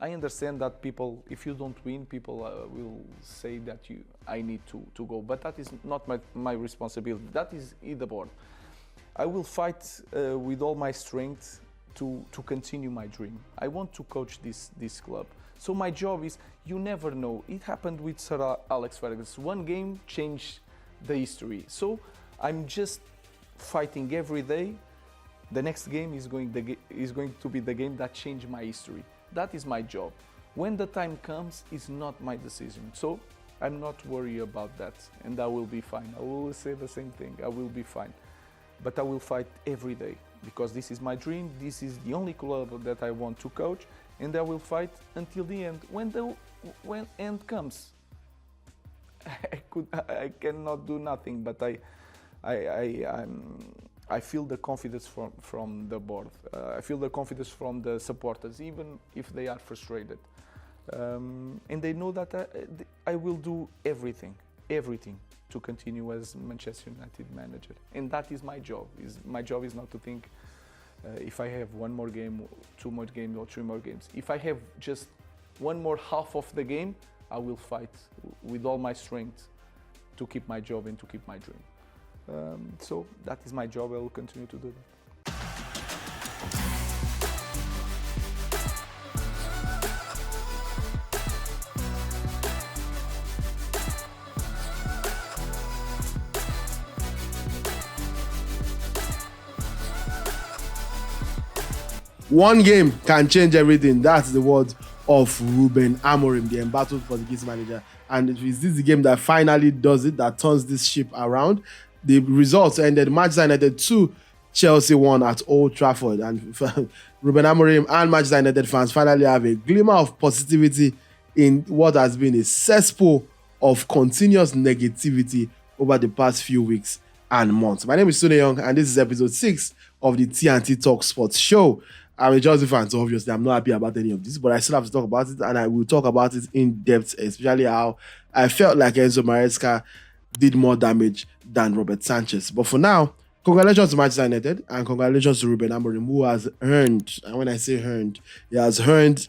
I understand that people, if you don't win, people will say that I need to go, but that is not my responsibility. That is the board. I will fight with all my strength to continue my dream. I want to coach this club. So my job is, you never know. It happened with Sir Alex Ferguson. One game changed the history. So I'm just fighting every day. The next game is going to be the game that changed my history. That is my job. When the time comes, it's not my decision. So I'm not worried about that, and I will be fine. I will say the same thing. I will be fine. But I will fight every day because this is my dream. This is the only club that I want to coach, and I will fight until the end. When end comes, I cannot do nothing. But I feel the confidence from the board. I feel the confidence from the supporters, even if they are frustrated. And they know that I will do everything to continue as Manchester United manager. And that is my job. My job is not to think if I have one more game, two more games, or three more games. If I have just one more half of the game, I will fight with all my strength to keep my job and to keep my dream. So that is my job. I will continue to do that. One game can change everything. That's the word of Ruben Amorim, the embattled Portuguese manager. And is this the game that finally does it, that turns this ship around? The results ended Manchester United 2, Chelsea 1 at Old Trafford. And Ruben Amorim and Manchester United fans finally have a glimmer of positivity in what has been a cesspool of continuous negativity over the past few weeks and months. My name is Tunde Young, and this is episode 6 of the T&T Talk Sports show. I'm a Chelsea fan, so obviously I'm not happy about any of this, but I still have to talk about it, and I will talk about it in depth, especially how I felt like Enzo Maresca did more damage than Robert Sanchez. But for now, congratulations to Manchester United, and congratulations to Ruben Amorim, who has earned, and when I say earned, he has earned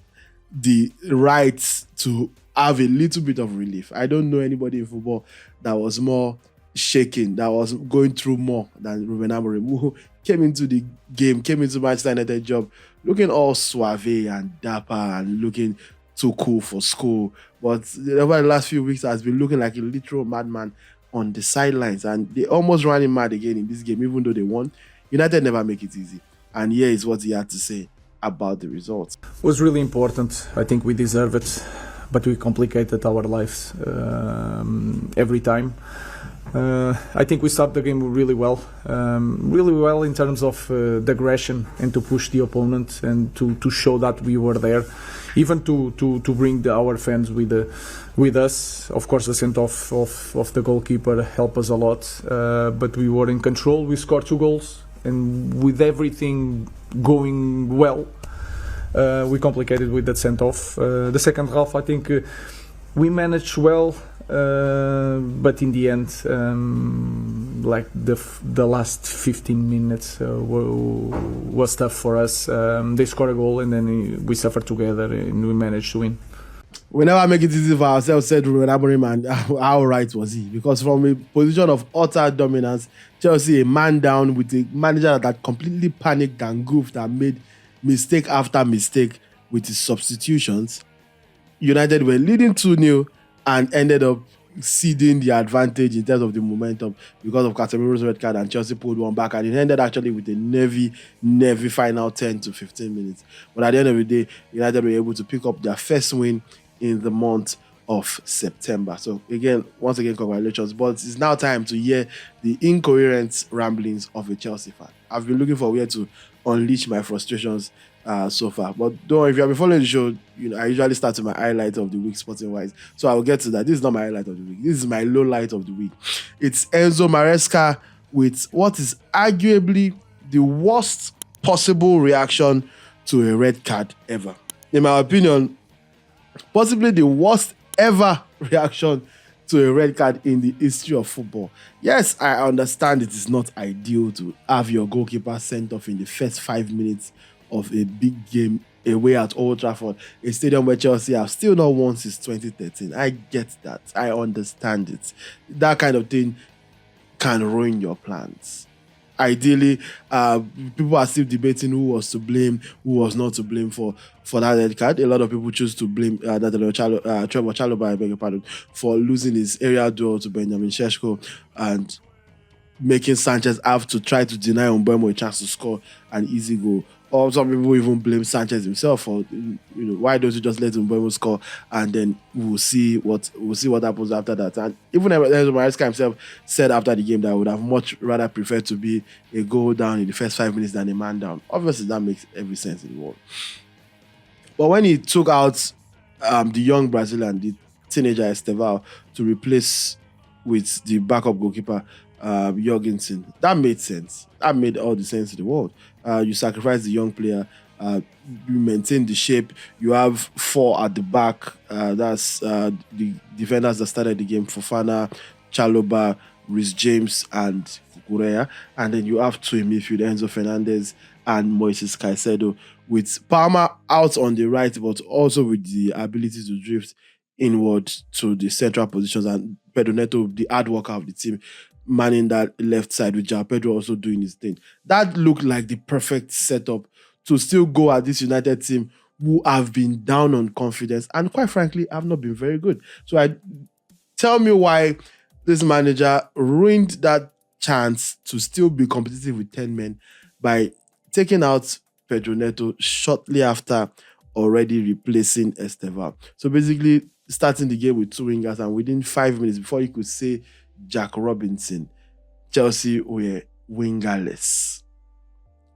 the right to have a little bit of relief. I don't know anybody in football that was more shaking, that was going through more than Ruben Amorim, who came into the game, came into Manchester United job looking all suave and dapper and looking too cool for school. But over the last few weeks has been looking like a literal madman on the sidelines, and they almost ran him mad again in this game, even though they won. United never make it easy. And here is what he had to say about the results. It was really important. I think we deserve it, but we complicated our lives every time. I think we started the game really well in terms of the aggression and to push the opponent and to show that we were there, even to bring our fans with us. Of course, the send-off of the goalkeeper helped us a lot, but we were in control. We scored 2 goals, and with everything going well, we complicated with that send-off. The second half, I think we managed well. But in the end, like the last 15 minutes was tough for us. They scored a goal, and then we suffered together, and we managed to win. We never make it easy for ourselves, said Ruben Amorim, and how right was he? Because from a position of utter dominance, Chelsea a man down with a manager that completely panicked and goofed and made mistake after mistake with his substitutions, United were leading 2-0 and ended up ceding the advantage in terms of the momentum because of Casemiro's red card, and Chelsea pulled one back, and it ended actually with a nervy final 10 to 15 minutes. But at the end of the day, United were able to pick up their first win in the month of September. So once again, congratulations. But it's now time to hear the incoherent ramblings of a Chelsea fan. I've been looking for where to unleash my frustrations so far. But don't worry, if you have been following the show, I usually start with my highlight of the week, sporting wise. So I will get to that. This is not my highlight of the week. This is my low light of the week. It's Enzo Maresca with what is arguably the worst possible reaction to a red card ever. In my opinion, possibly the worst ever reaction to a red card in the history of football. Yes, I understand it is not ideal to have your goalkeeper sent off in the first 5 minutes of a big game away at Old Trafford, a stadium where Chelsea have still not won since 2013. I get that. I understand it. That kind of thing can ruin your plans. Ideally, people are still debating who was to blame, who was not to blame for that red card. A lot of people choose to blame Trevor Chalobah, I beg your pardon, for losing his area duel to Benjamin Šeško and making Sanchez have to try to deny Mbeumo a chance to score an easy goal. Or some people even blame Sanchez himself for, why don't you just let Mbeumo score and then we'll see what happens after that. And even Enzo Maresca himself said after the game that I would have much rather preferred to be a goal down in the first 5 minutes than a man down. Obviously, that makes every sense in the world. But when he took out the young Brazilian, the teenager Estevao, to replace with the backup goalkeeper Jorgensen, that made sense. That made all the sense in the world. You sacrifice the young player, you maintain the shape. You have 4 at the back. That's the defenders that started the game: Fofana, Chalobah, Reece James, and Kukureya. And then you have 2 in midfield: Enzo Fernandez and Moises Caicedo, with Palmer out on the right, but also with the ability to drift inward to the central positions, and Pedro Neto, the hard worker of the team, manning that left side, with João Pedro also doing his thing. That looked like the perfect setup to still go at this United team who have been down on confidence and, quite frankly, have not been very good. So tell me why this manager ruined that chance to still be competitive with 10 men by taking out Pedro Neto shortly after already replacing Estevao. So basically starting the game with 2 wingers, and within 5 minutes before you could say Jack Robinson, Chelsea were wingerless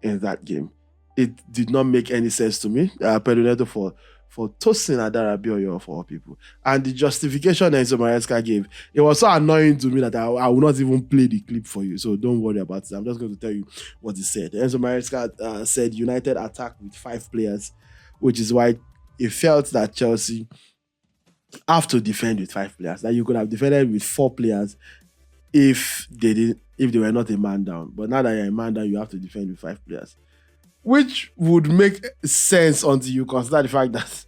in that game. It did not make any sense to me. Pedro Neto for Tosin Adarabioyo of all people. And the justification Enzo Maresca gave, it was so annoying to me that I will not even play the clip for you. So don't worry about it. I'm just going to tell you what he said. Enzo Maresca said United attacked with 5 players, which is why it felt that Chelsea have to defend with 5 players. That you could have defended with 4 players if they were not a man down. But now that you're a man down, you have to defend with 5 players. Which would make sense until you consider the fact that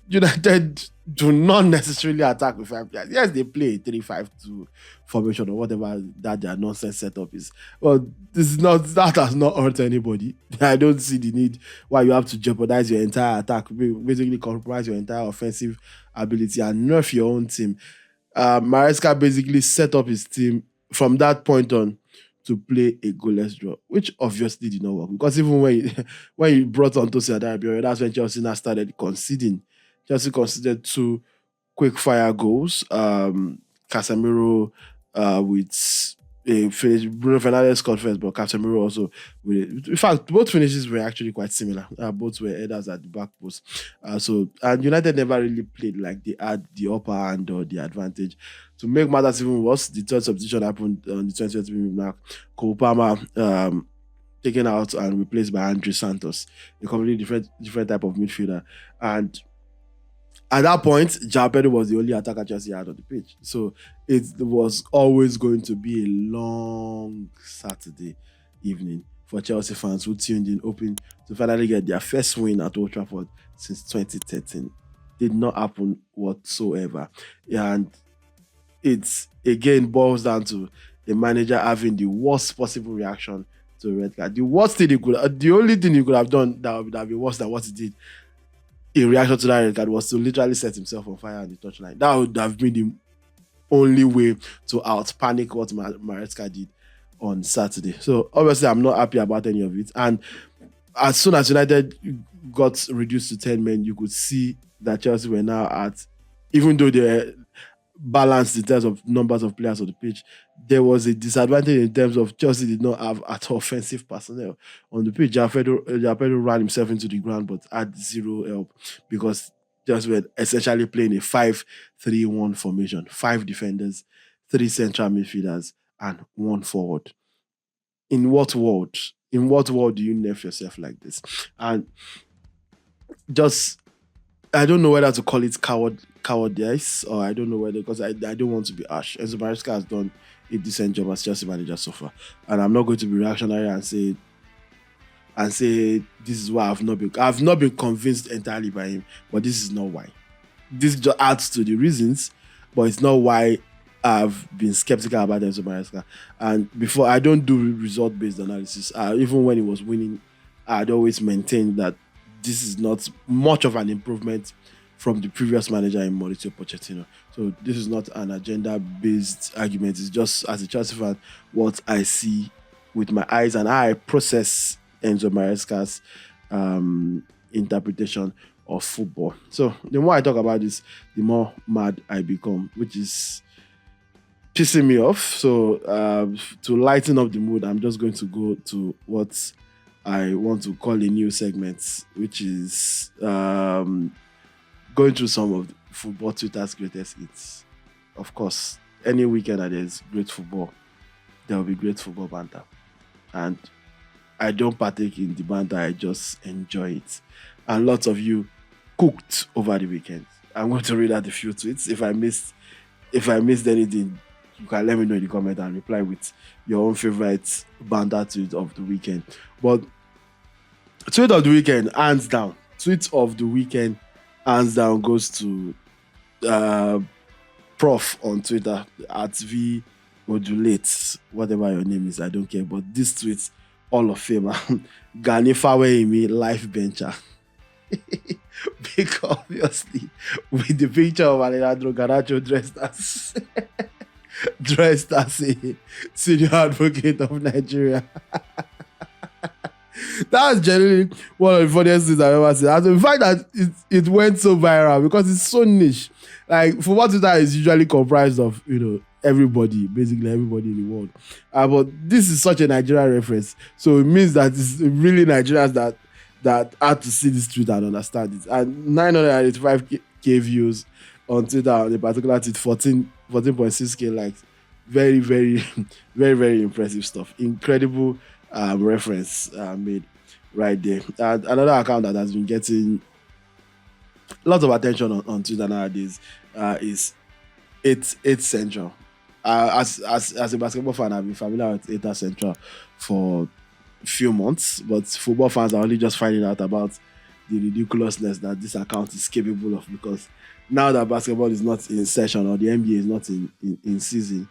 United do not necessarily attack with 5 players. Yes, they play a 3-5-2 formation or whatever that their nonsense setup is. But that has not hurt anybody. I don't see the need why you have to jeopardize your entire attack, basically compromise your entire offensive ability and nerf your own team. Maresca basically set up his team from that point on to play a goalless draw, which obviously did not work. Because even when you brought on Tosin Adarabioyo, that's when Chelsea now started conceding. Chelsea conceded 2 quick-fire goals. Casemiro with a finish. Bruno Fernandes scored first, but Casemiro also with it. In fact, both finishes were actually quite similar. Both were headers at the back post. And United never really played like they had the upper hand or the advantage. To make matters even worse, the third substitution happened on the 20th minute mark. Cole Palmer taken out and replaced by Andre Santos, a completely different type of midfielder. And at that point, João Pedro was the only attacker Chelsea had on the pitch. So it was always going to be a long Saturday evening for Chelsea fans who tuned in, hoping to finally get their first win at Old Trafford since 2013. Did not happen whatsoever. And it again boils down to the manager having the worst possible reaction to a red card. The only thing he could have done that would have been worse than what he did in reaction to that red card was to literally set himself on fire on the touchline. That would have been the only way to out-panic what Maresca did on Saturday. So obviously I'm not happy about any of it. And as soon as United got reduced to 10 men, you could see that Chelsea were now at, even though they were balanced in terms of numbers of players on the pitch, there was a disadvantage in terms of Chelsea did not have at offensive personnel on the pitch. João Pedro ran himself into the ground but had zero help because Chelsea were essentially playing a 5-3-1 formation. 5 defenders, 3 central midfielders, and 1 forward. In what world? In what world do you nerf yourself like this? And just, I don't know whether to call it cowardice, or I don't know whether, because I don't want to be harsh. Enzo Maresca has done a decent job as Chelsea manager so far, and I'm not going to be reactionary and say and say this is why I've not been convinced entirely by him, but this is not why. This just adds to the reasons, but it's not why I've been skeptical about Enzo Maresca. And before, I don't do result-based analysis. Even when he was winning, I'd always maintain that this is not much of an improvement from the previous manager in Mauricio Pochettino. So this is not an agenda-based argument. It's just, as a Chelsea fan, what I see with my eyes and how I process Enzo Maresca's interpretation of football. So the more I talk about this, the more mad I become, which is pissing me off. So to lighten up the mood, I'm just going to go to what I want to call a new segment, which is going through some of football Twitter's greatest hits. Of course, any weekend that there's great football, there will be great football banter. And I don't partake in the banter, I just enjoy it. And lots of you cooked over the weekend. I'm going to read out a few tweets. If I missed anything, you can let me know in the comment and reply with your own favorite banter tweet of the weekend. But tweet of the weekend, hands down. Tweet of the weekend, hands down, goes to Prof on Twitter at V Modulates, whatever your name is, I don't care. But this tweet, Hall of Famer, Gani Faweimi, life bencher. Because obviously, with the picture of Alejandro Garnacho dressed as a senior advocate of Nigeria. That's generally one of the funniest things I've ever seen. And the fact that it went so viral because it's so niche. Like, football Twitter is usually comprised of, everybody, basically everybody in the world. But this is such a Nigerian reference. So it means that it's really Nigerians that had to see this tweet and understand it. And 985k views on Twitter on a particular tweet, 14.6k likes. Very, very, very, very impressive stuff. Incredible reference made right there. And another account that has been getting lots of attention on Twitter nowadays is 8 Central. As a basketball fan, I've been familiar with 8 Central for a few months, but football fans are only just finding out about the ridiculousness that this account is capable of, because now that basketball is not in session or the NBA is not in season,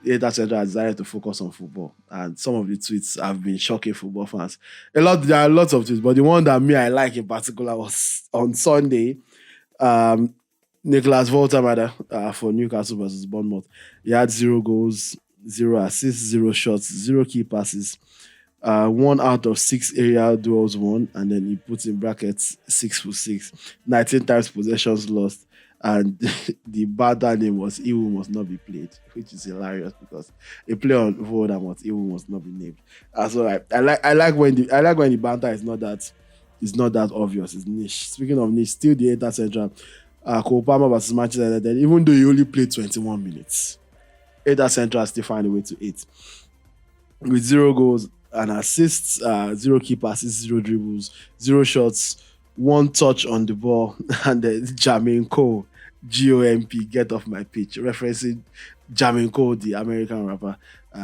8 Central has decided to focus on football, and some of the tweets have been shocking football fans. There are lots of tweets, but the one that I like in particular was on Sunday. Nicholas Volter, for Newcastle versus Bournemouth. He had 0 goals, 0 assists, 0 shots, 0 key passes, 1 out of 6 aerial duels won, and then he puts in brackets 6-6, 19 times possessions lost, and the banter name was "Iwu must not be played," which is hilarious because a player on Voldemort, Iwu must not be named. So I like when the banter is not that obvious. It's niche. Speaking of niche, still the 8 Central. Cole Palmer versus Manchester United, even though he only played 21 minutes, 8 Central still find a way to 8. With 0 goals and assists, 0 key passes, 0 dribbles, 0 shots, 1 touch on the ball, and then Jermaine Cole, GOMP, get off my pitch, referencing Jermaine Cole, the American rapper,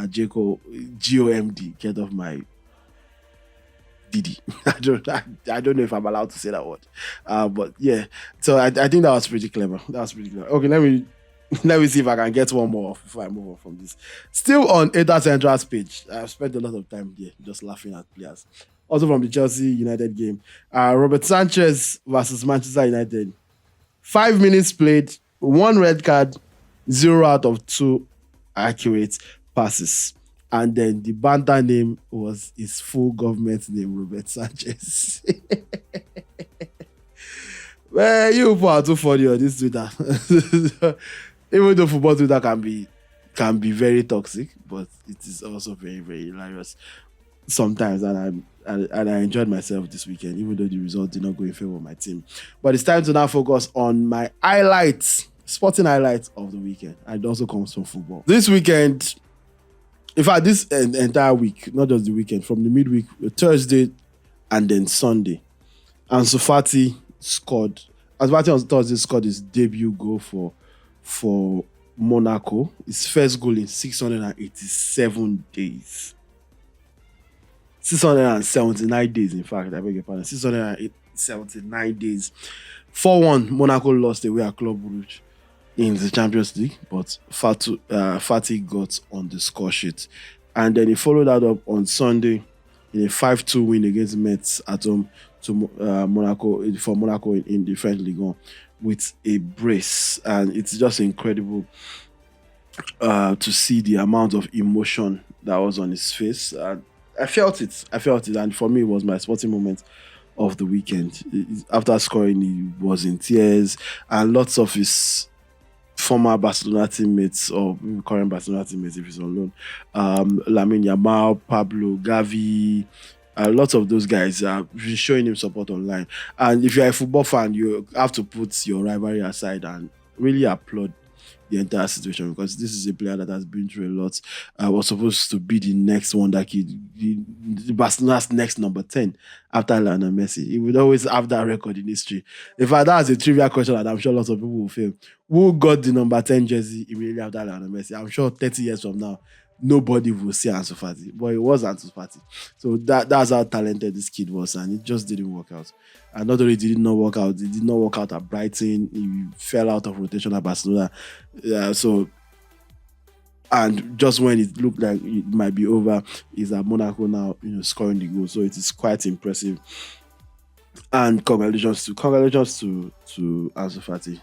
J. Cole, GOMD, get off my Diddy. I don't know if I'm allowed to say that word. But yeah, so I think that was pretty clever. Okay, let me see if I can get one more before I move on from this. Still on 8 Central's page. I've spent a lot of time there just laughing at players. Also from the Chelsea United game. Robert Sanchez versus Manchester United. 5 minutes played, 1 red card, 0 out of 2 accurate passes. And then the banter name was his full government name, Robert Sanchez. Well, you people are too funny on this Twitter. Even though football Twitter can be very toxic, but it is also very, very hilarious sometimes. And I enjoyed myself this weekend, even though the result did not go in favor of my team. But it's time to now focus on my sporting highlights of the weekend. And it also comes from football. This weekend, in fact, this entire week, not just the weekend, from the midweek, Thursday and then Sunday, Ansu Fati scored. Ansu Fati on Thursday scored his debut goal for Monaco. His first goal in 687 days. 679 days, in fact, I beg your pardon, 679 days. 4-1, Monaco lost away at Club Brugge in the Champions League, but Fatih got on the score sheet. And then he followed that up on Sunday in a 5-2 win against Metz at home to Monaco in the French Ligue 1 with a brace. And it's just incredible to see the amount of emotion that was on his face. I felt it, and for me, it was my sporting moment of the weekend. After scoring, he was in tears, and lots of his former Barcelona teammates, or current Barcelona teammates if he's on loan, Lamine Yamal, Pablo, Gavi, lots of those guys are showing him support online. And if you're a football fan, you have to put your rivalry aside and really applaud the entire situation, because this is a player that has been through a lot. Was supposed to be the next one that the Barcelona's next number 10 after Lionel Messi. He would always have that record in history. In fact, that's a trivia question that I'm sure lots of people will fail. Who got the number 10 jersey immediately after Lionel Messi? I'm sure 30 years from now, nobody will see Ansu Fati, but it was Ansu Fati. So that's how talented this kid was, and it just didn't work out. And not only did it not work out, it did not work out at Brighton. He fell out of rotation at Barcelona. And just when it looked like it might be over, he's at Monaco now, scoring the goal. So it is quite impressive. And congratulations to Ansu Fati.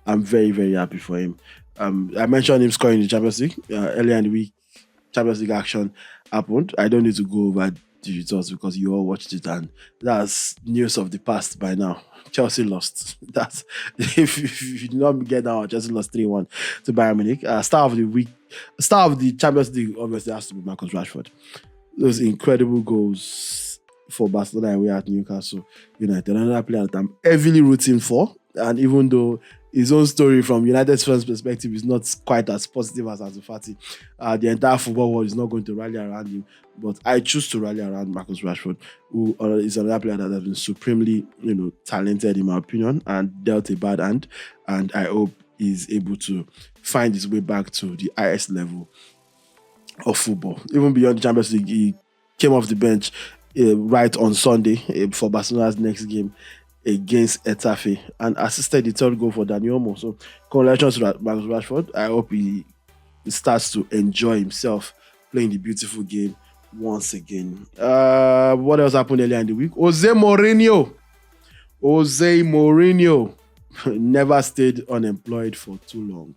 I'm very, very happy for him. I mentioned him scoring in the Champions League earlier in the week. Champions League action happened. I don't need to go over the results because you all watched it, and that's news of the past by now. Chelsea lost. That's if you did not get that, Chelsea lost 3-1 to Bayern Munich. Star of the Champions League obviously has to be Marcus Rashford. Those incredible goals for Barcelona away at Newcastle United. Another player that I'm heavily rooting for, and even though his own story from United's fans' perspective is not quite as positive as Ansu Fati, the entire football world is not going to rally around him. But I choose to rally around Marcus Rashford, who is another player that has been supremely, talented in my opinion, and dealt a bad hand. And I hope he's able to find his way back to the highest level of football. Even beyond the Champions League, he came off the bench right on Sunday for Barcelona's next game against Getafe and assisted the third goal for Dani Olmo. So congratulations to Marcus Rashford. I hope he starts to enjoy himself playing the beautiful game once again. What else happened earlier in the week? Jose Mourinho never stayed unemployed for too long.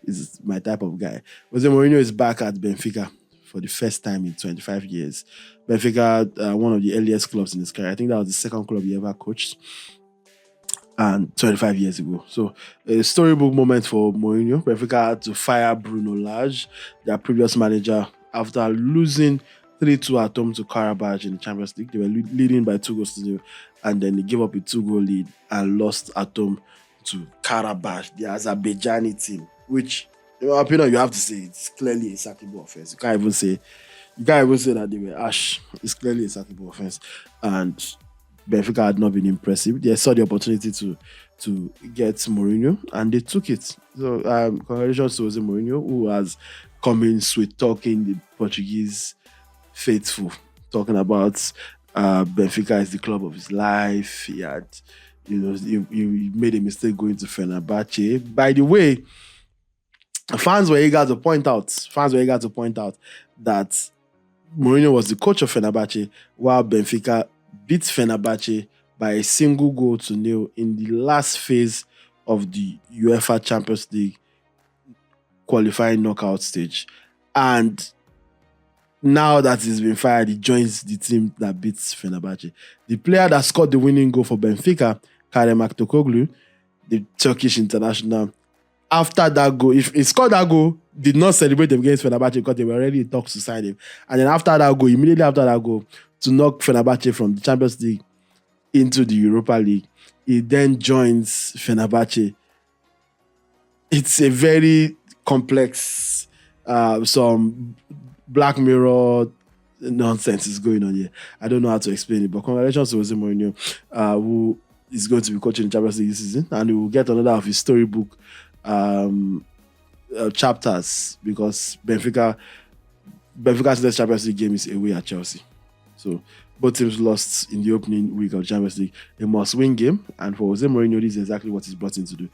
He's my type of guy. Jose Mourinho is back at Benfica for the first time in 25 years. Benfica, one of the earliest clubs in his career. I think that was the second club he ever coached, and 25 years ago. So a storybook moment for Mourinho. Benfica had to fire Bruno Lage, their previous manager, after losing 3-2 at home to Karabakh in the Champions League. They were leading by 2-0, and then they gave up a 2-goal lead and lost at home to Karabakh, the Azerbaijani team, which, in my opinion, you have to say it's clearly a sackable offense. You can't even say that they were ash. It's clearly a sackable offense. And Benfica had not been impressive. They saw the opportunity to get Mourinho, and they took it. So congratulations to Jose Mourinho, who has come in sweet talking the Portuguese faithful, talking about Benfica is the club of his life. He had, he made a mistake going to Fenerbahce. By the way, fans were eager to point out that Mourinho was the coach of Fenerbahce, while Benfica beat Fenerbahce by a 1-0 in the last phase of the UEFA Champions League qualifying knockout stage. And now that he's been fired, he joins the team that beats Fenerbahce. The player that scored the winning goal for Benfica, Kerem Aktürkoğlu, the Turkish international, after that goal, if he scored that goal, did not celebrate against Fenerbahce because they were already in talks to sign him. And then immediately after that goal, to knock Fenerbahce from the Champions League into the Europa League, he then joins Fenerbahce. It's a very complex, some Black Mirror nonsense is going on here. I don't know how to explain it, but congratulations to Jose Mourinho, who is going to be coaching the Champions League this season, and he will get another of his storybook chapters, because Benfica's next Champions League game is away at Chelsea. So both teams lost in the opening week of Champions League. A must-win game, and for Jose Mourinho, this is exactly what he's brought in to do: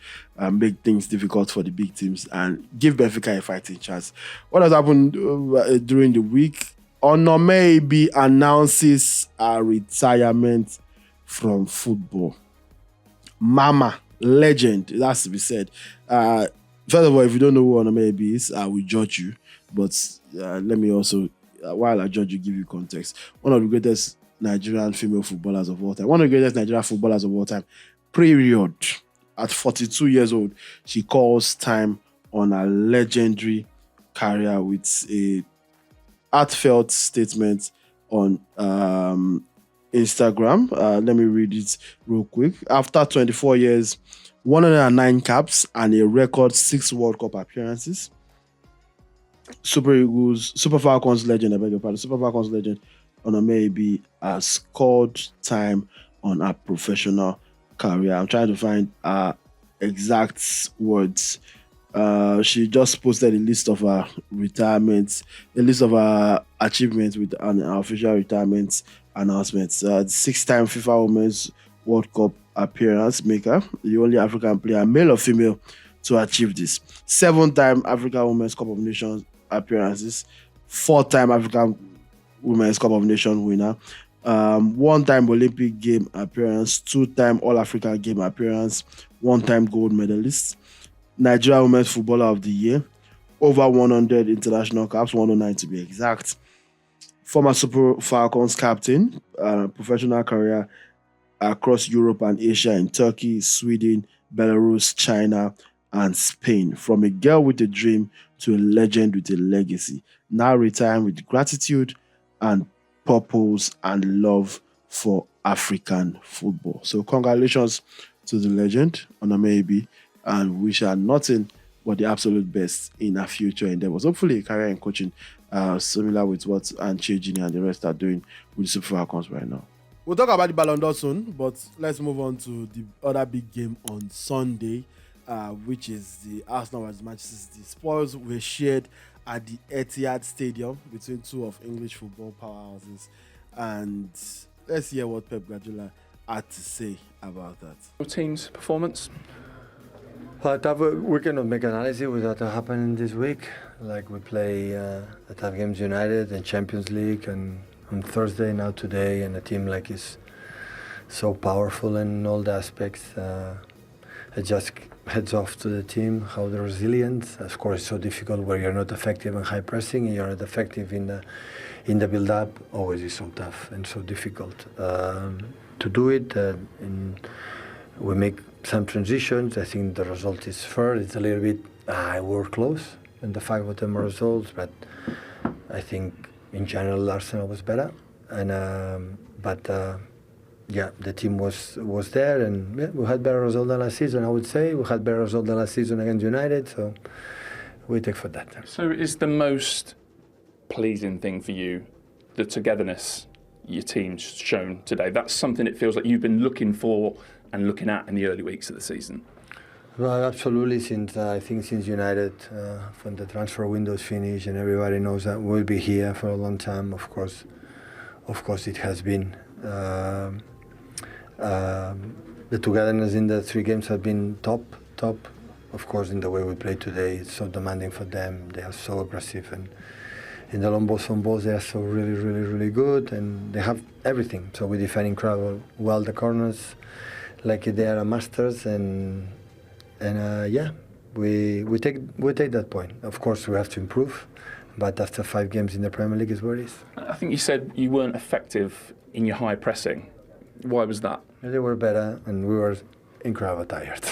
make things difficult for the big teams and give Benfica a fighting chance. What has happened during the week? Onome Ebi announces a retirement from football. Mama, legend, it has to be said. First of all, if you don't know who Onome Ebi is, I will judge you. But let me also, while I judge you, give you context. One of the greatest Nigerian female footballers of all time. One of the greatest Nigerian footballers of all time. Period. At 42 years old, she calls time on a legendary career with a heartfelt statement on Instagram. Let me read it real quick. After 24 years, 109 caps and a record 6 World Cup appearances, Super Falcons legend Onome Ebi has scored time on her professional career. I'm trying to find her exact words. She just posted a list of her retirements, a list of her achievements with an official retirement announcement. 6-time FIFA Women's World Cup appearance maker, the only African player, male or female, to achieve this. 7-time African Women's Cup of Nations appearances, 4-time African Women's Cup of Nations winner, 1-time Olympic game appearance, 2-time All-African game appearance, 1-time gold medalist, Nigeria Women's Footballer of the Year, over 100 international caps, 109 to be exact. Former Super Falcons captain, professional career across Europe and Asia in Turkey, Sweden, Belarus, China, and Spain. From a girl with a dream to a legend with a legacy. Now retiring with gratitude and purpose and love for African football. So congratulations to the legend, Onome Ebi, and wish her nothing but the absolute best in her future endeavors. Hopefully a career in coaching similar with what Anche Gini and the rest are doing with the Super Falcons right now. We'll talk about the Ballon d'Or soon, but let's move on to the other big game on Sunday, which is the Arsenal vs Manchester City. Spoils were shared at the Etihad Stadium between two of English football powerhouses, and let's hear what Pep Guardiola had to say about that. Your team's performance? We cannot make analysis without what happened this week. Like we play at Tough Games United and Champions League, and on Thursday now today, and a team like is so powerful in all the aspects. It just heads off to the team how they're resilient. Of course, it's so difficult where you're not effective in high pressing and you're not effective in the build-up. Always is so tough and so difficult to do it. We make some transitions. I think the result is fair. It's a little bit we're close in the 5 or 10 results, but I think in general Arsenal was better. And yeah, the team was there, and yeah, we had better result than last season. I would say we had better result than last season against United, so we take for that. So is the most pleasing thing for you the togetherness your team's shown today? That's something it feels like you've been looking for and looking at in the early weeks of the season. Well, absolutely. Since I think since United, when the transfer window's finished, and everybody knows that we'll be here for a long time. Of course, it has been. The togetherness in the 3 games have been top. Of course, in the way we play today, it's so demanding for them. They are so aggressive, and in the long balls, on balls, they are so really good, and they have everything. So we defend incredible well the corners, like they are masters, and yeah, we take that point. Of course, we have to improve, but after 5 games in the Premier League is where it is. I think you said you weren't effective in your high pressing. Why was that? They were better, and we were incredibly tired.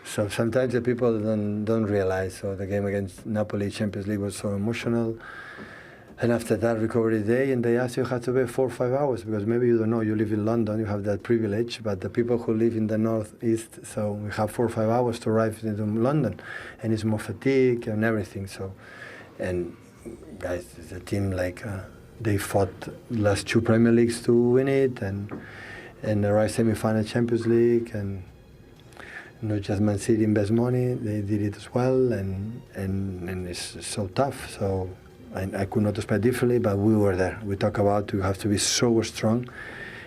So sometimes the people don't realize. So the game against Napoli, Champions League, was so emotional. And after that recovery day, and they ask you how to wait 4 or 5 hours, because maybe you don't know, you live in London, you have that privilege, but the people who live in the northeast, so we have 4 or 5 hours to arrive into London, and it's more fatigue and everything. So, and guys, it's a team like they fought last 2 Premier Leagues to win it, and the right semi-final Champions League, and not just Man City invest money, they did it as well, and it's so tough. So I could not expect differently, but we were there. We talk about you have to be so strong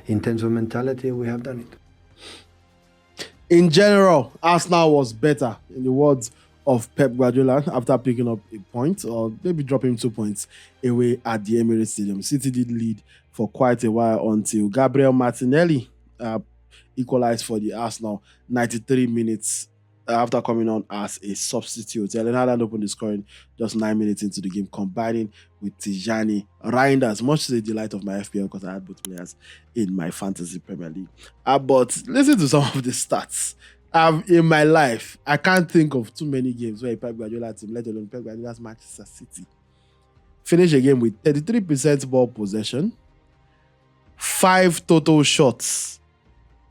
in terms of mentality. We have done it. In general, Arsenal was better, in the words of Pep Guardiola, after picking up a point, or maybe dropping 2 points away at the Emirates Stadium. City did lead for quite a while until Gabriel Martinelli equalized for the Arsenal 93 minutes after coming on as a substitute. Erling Haaland opened the scoring just 9 minutes into the game, combining with Tijani Reinders, much to the delight of my FPL because I had both players in my fantasy Premier League. But listen to some of the stats. In my life, I can't think of too many games where a Pep Guardiola team, let alone Pep Guardiola's Manchester City, finish a game with 33% ball possession, 5 total shots,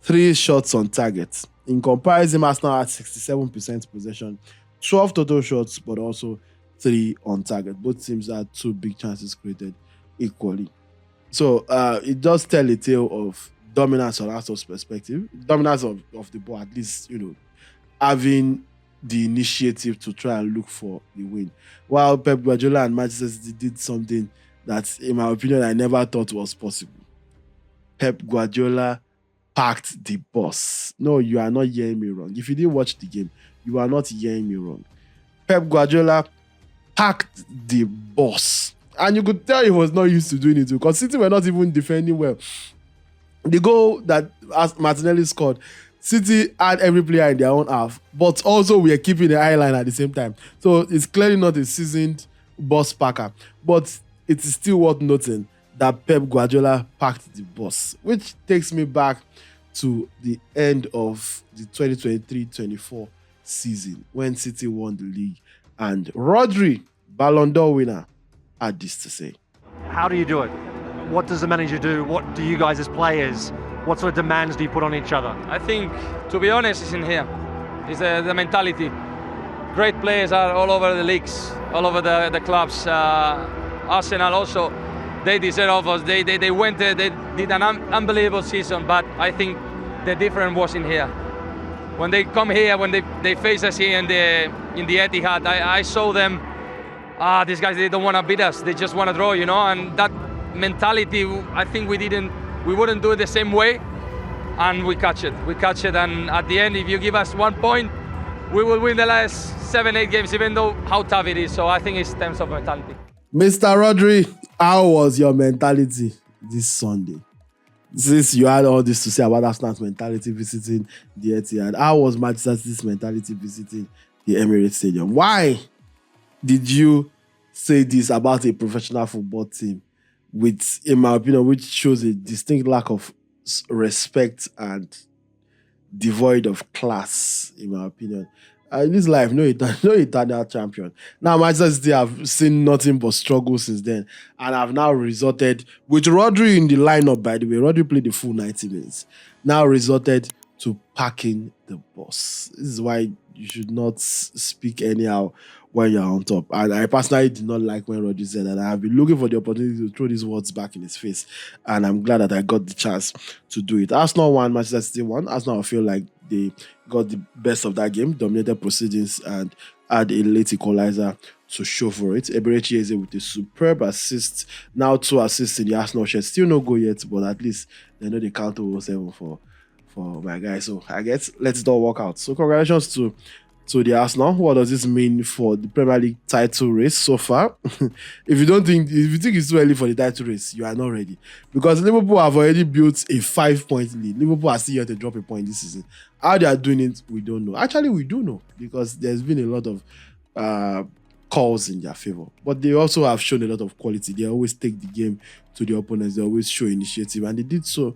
3 shots on target. In comparison, Arsenal had 67% possession, 12 total shots, but also 3 on target. Both teams had 2 big chances created equally. So it does tell a tale of dominance from Arsenal's perspective, dominance of the ball, at least, having the initiative to try and look for the win. While Pep Guardiola and Manchester City did something that, in my opinion, I never thought was possible. Pep Guardiola packed the bus. No, you are not hearing me wrong. If you didn't watch the game, you are not hearing me wrong. Pep Guardiola packed the bus. And you could tell he was not used to doing it because City were not even defending well. The goal that Martinelli scored, City had every player in their own half, but also we are keeping the eye line at the same time. So it's clearly not a seasoned bus packer. But it is still worth noting that Pep Guardiola packed the bus, which takes me back to the end of the 2023-24 season when City won the league and Rodri, Ballon d'Or winner, had this to say. How do you do it? What does the manager do? What do you guys as players, what sort of demands do you put on each other? I think, to be honest, it's in here. It's the mentality. Great players are all over the leagues, all over the clubs. Arsenal also, they deserve us. They went there, they did an unbelievable season, but I think the difference was in here. When they come here, when they face us here in the Etihad, I saw them, these guys, they don't want to beat us, they just want to draw, and that mentality, I think we wouldn't do it the same way, and we catch it, and at the end, if you give us 1 point, we will win the last 7-8 games, even though how tough it is. So I think it's terms of mentality. Mr. Rodri, how was your mentality this Sunday? Since you had all this to say about Arsenal's mentality visiting the Etihad, how was Manchester City's mentality visiting the Emirates Stadium? Why did you say this about a professional football team, with, in my opinion, which shows a distinct lack of respect and devoid of class, in my opinion? In this life, no eternal champion. Now, Manchester City have seen nothing but struggle since then, and have now resorted, with Rodri in the lineup, by the way, Rodri played the full 90 minutes, now resorted to packing the bus. This is why you should not speak anyhow when you're on top. And I personally did not like when Rodri said that. I have been looking for the opportunity to throw these words back in his face, and I'm glad that I got the chance to do it. Arsenal won, Manchester City won. Arsenal, I feel like they got the best of that game, dominated proceedings, and had a late equalizer to show for it. Eberechi Eze with a superb assist. Now 2 assists in the Arsenal shirt. Still no goal yet, but at least they know they count 0-7 for my guy. So I guess let's all work out. So congratulations to the Arsenal. What does this mean for the Premier League title race so far? If you think it's too early for the title race, you are not ready. Because Liverpool have already built a 5-point lead. Liverpool are still yet to drop a point this season. How they are doing it, we don't know. Actually, we do know, because there's been a lot of calls in their favor. But they also have shown a lot of quality. They always take the game to the opponents. They always show initiative. And they did so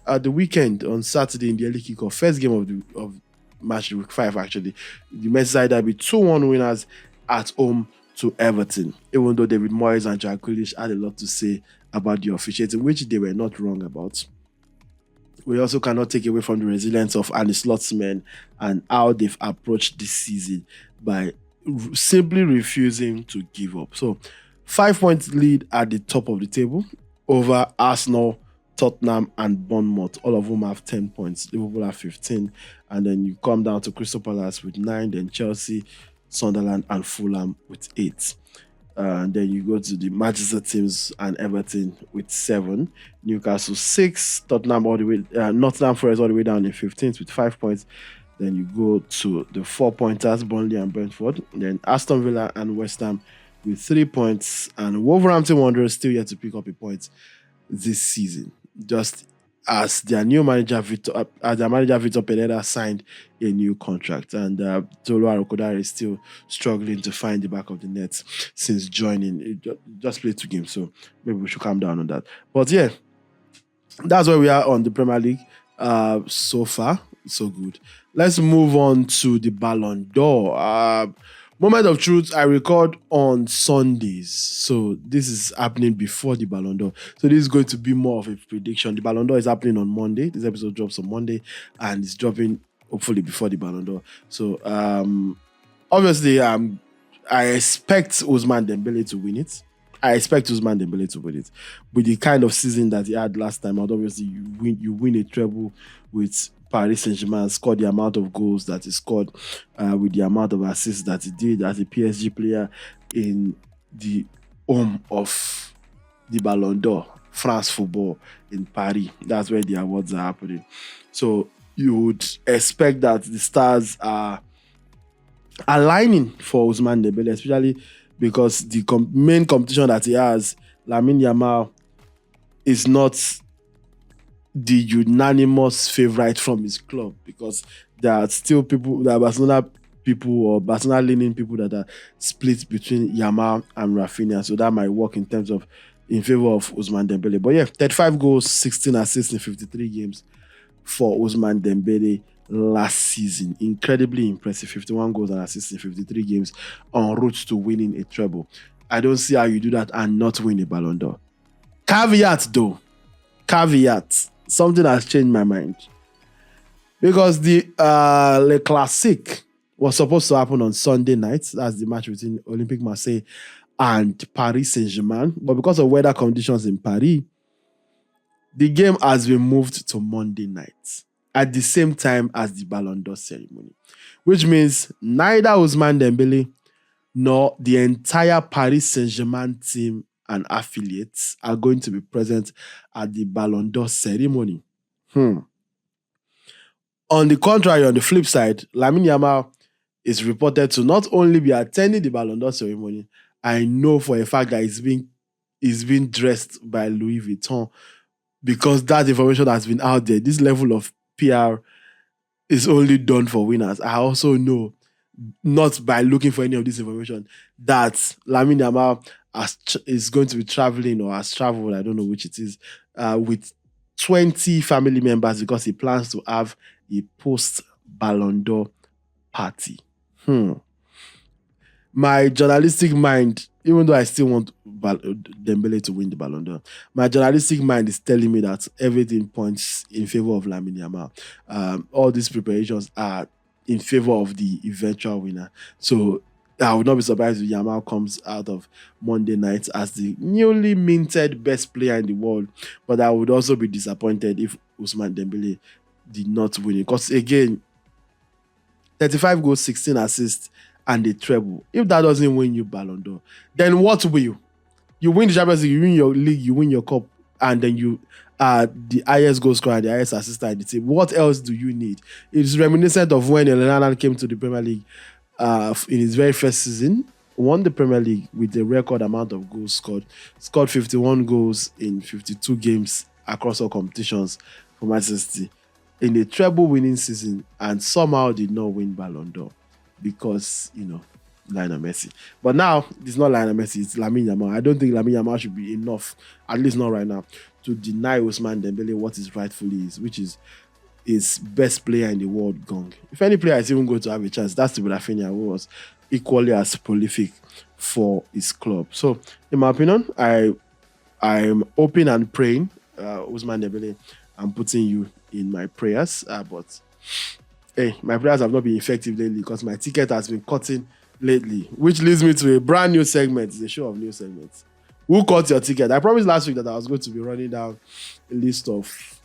at the weekend on Saturday in the early kickoff. First game of match week 5, actually. The Merseyside Derby 2-1 winners at home to Everton. Even though David Moyes and Jack Grealish had a lot to say about the officiating, which they were not wrong about. We also cannot take away from the resilience of Arne Slot's men and how they've approached this season by simply refusing to give up. So 5-point lead at the top of the table over Arsenal, Tottenham and Bournemouth, all of whom have 10 points. Liverpool have 15. And then you come down to Crystal Palace with 9, then Chelsea, Sunderland and Fulham with 8. And then you go to the Manchester teams and Everton with 7, Newcastle 6, Tottenham all the way, Nottingham Forest all the way down in 15th with 5 points. Then you go to the 4-pointers, Burnley and Brentford. Then Aston Villa and West Ham with 3 points, and Wolverhampton Wanderers still yet to pick up a point this season. Just as their manager Victor Pereira signed a new contract, and Tolu Arokodare is still struggling to find the back of the net since joining. It just played 2 games, so maybe we should calm down on that. But yeah, that's where we are on the Premier League. So far, so good. Let's move on to the Ballon d'Or. Moment of truth, I record on Sundays. So this is happening before the Ballon d'Or. So this is going to be more of a prediction. The Ballon d'Or is happening on Monday. This episode drops on Monday and it's dropping hopefully before the Ballon d'Or. So obviously I expect Ousmane Dembele to win it. With the kind of season that he had last time out. Obviously you win a treble with Paris Saint-Germain, scored the amount of goals that he scored, with the amount of assists that he did as a PSG player in the home of the Ballon d'Or, France Football in Paris. That's where the awards are happening. So you would expect that the stars are aligning for Ousmane Dembele, especially because the main competition that he has, Lamine Yamal, is not the unanimous favorite from his club, because there are still Barcelona leaning people that are split between Yamal and Rafinha. So that might work in favor of Ousmane Dembele. But yeah, 35 goals, 16 assists in 53 games for Ousmane Dembele last season. Incredibly impressive. 51 goals and assists in 53 games, en route to winning a treble. I don't see how you do that and not win a Ballon d'Or. Caveat. Something has changed my mind. Because the Le Classique was supposed to happen on Sunday night. That's the match between Olympique Marseille and Paris Saint-Germain. But because of weather conditions in Paris, the game has been moved to Monday night at the same time as the Ballon d'Or ceremony. Which means neither Ousmane Dembele nor the entire Paris Saint-Germain team and affiliates are going to be present at the Ballon d'Or ceremony. On the contrary, on the flip side, Lamine Yamal is reported to not only be attending the Ballon d'Or ceremony, I know for a fact that he's being dressed by Louis Vuitton, because that information has been out there. This level of PR is only done for winners. I also know, not by looking for any of this information, that Lamine Yamal is going to be traveling, or has traveled, I don't know which it is, with 20 family members, because he plans to have a post-Ballon d'Or party. My journalistic mind, even though I still want Dembele to win the Ballon d'Or, my journalistic mind is telling me that everything points in favor of Lamine Yamal. All these preparations are in favor of the eventual winner. So I would not be surprised if Yamal comes out of Monday night as the newly minted best player in the world. But I would also be disappointed if Ousmane Dembele did not win it. Because again, 35 goals, 16 assists, and a treble. If that doesn't win you Ballon d'Or, then what will? You win the Champions League, you win your league, you win your cup, and then you are the highest goal scorer, the highest assist in the team. What else do you need? It's reminiscent of when Haaland came to the Premier League in his very first season, won the Premier League with a record amount of goals scored 51 goals in 52 games across all competitions for Manchester City in a treble winning season, and somehow did not win Ballon d'Or because, Lionel Messi. But now, it's not Lionel Messi, it's Lamine Yamal. I don't think Lamine Yamal should be enough, at least not right now, to deny Ousmane Dembele what his rightfully is, which is his best player in the world gong. If any player is even going to have a chance, that's to be Rafinha, who was equally as prolific for his club. So, in my opinion, I am hoping and praying, Ousmane Dembele, I'm putting you in my prayers, but hey, my prayers have not been effective lately because my ticket has been cutting lately, which leads me to a brand new segment. It's a show of new segments. Who cut your ticket? I promised last week that I was going to be running down a list of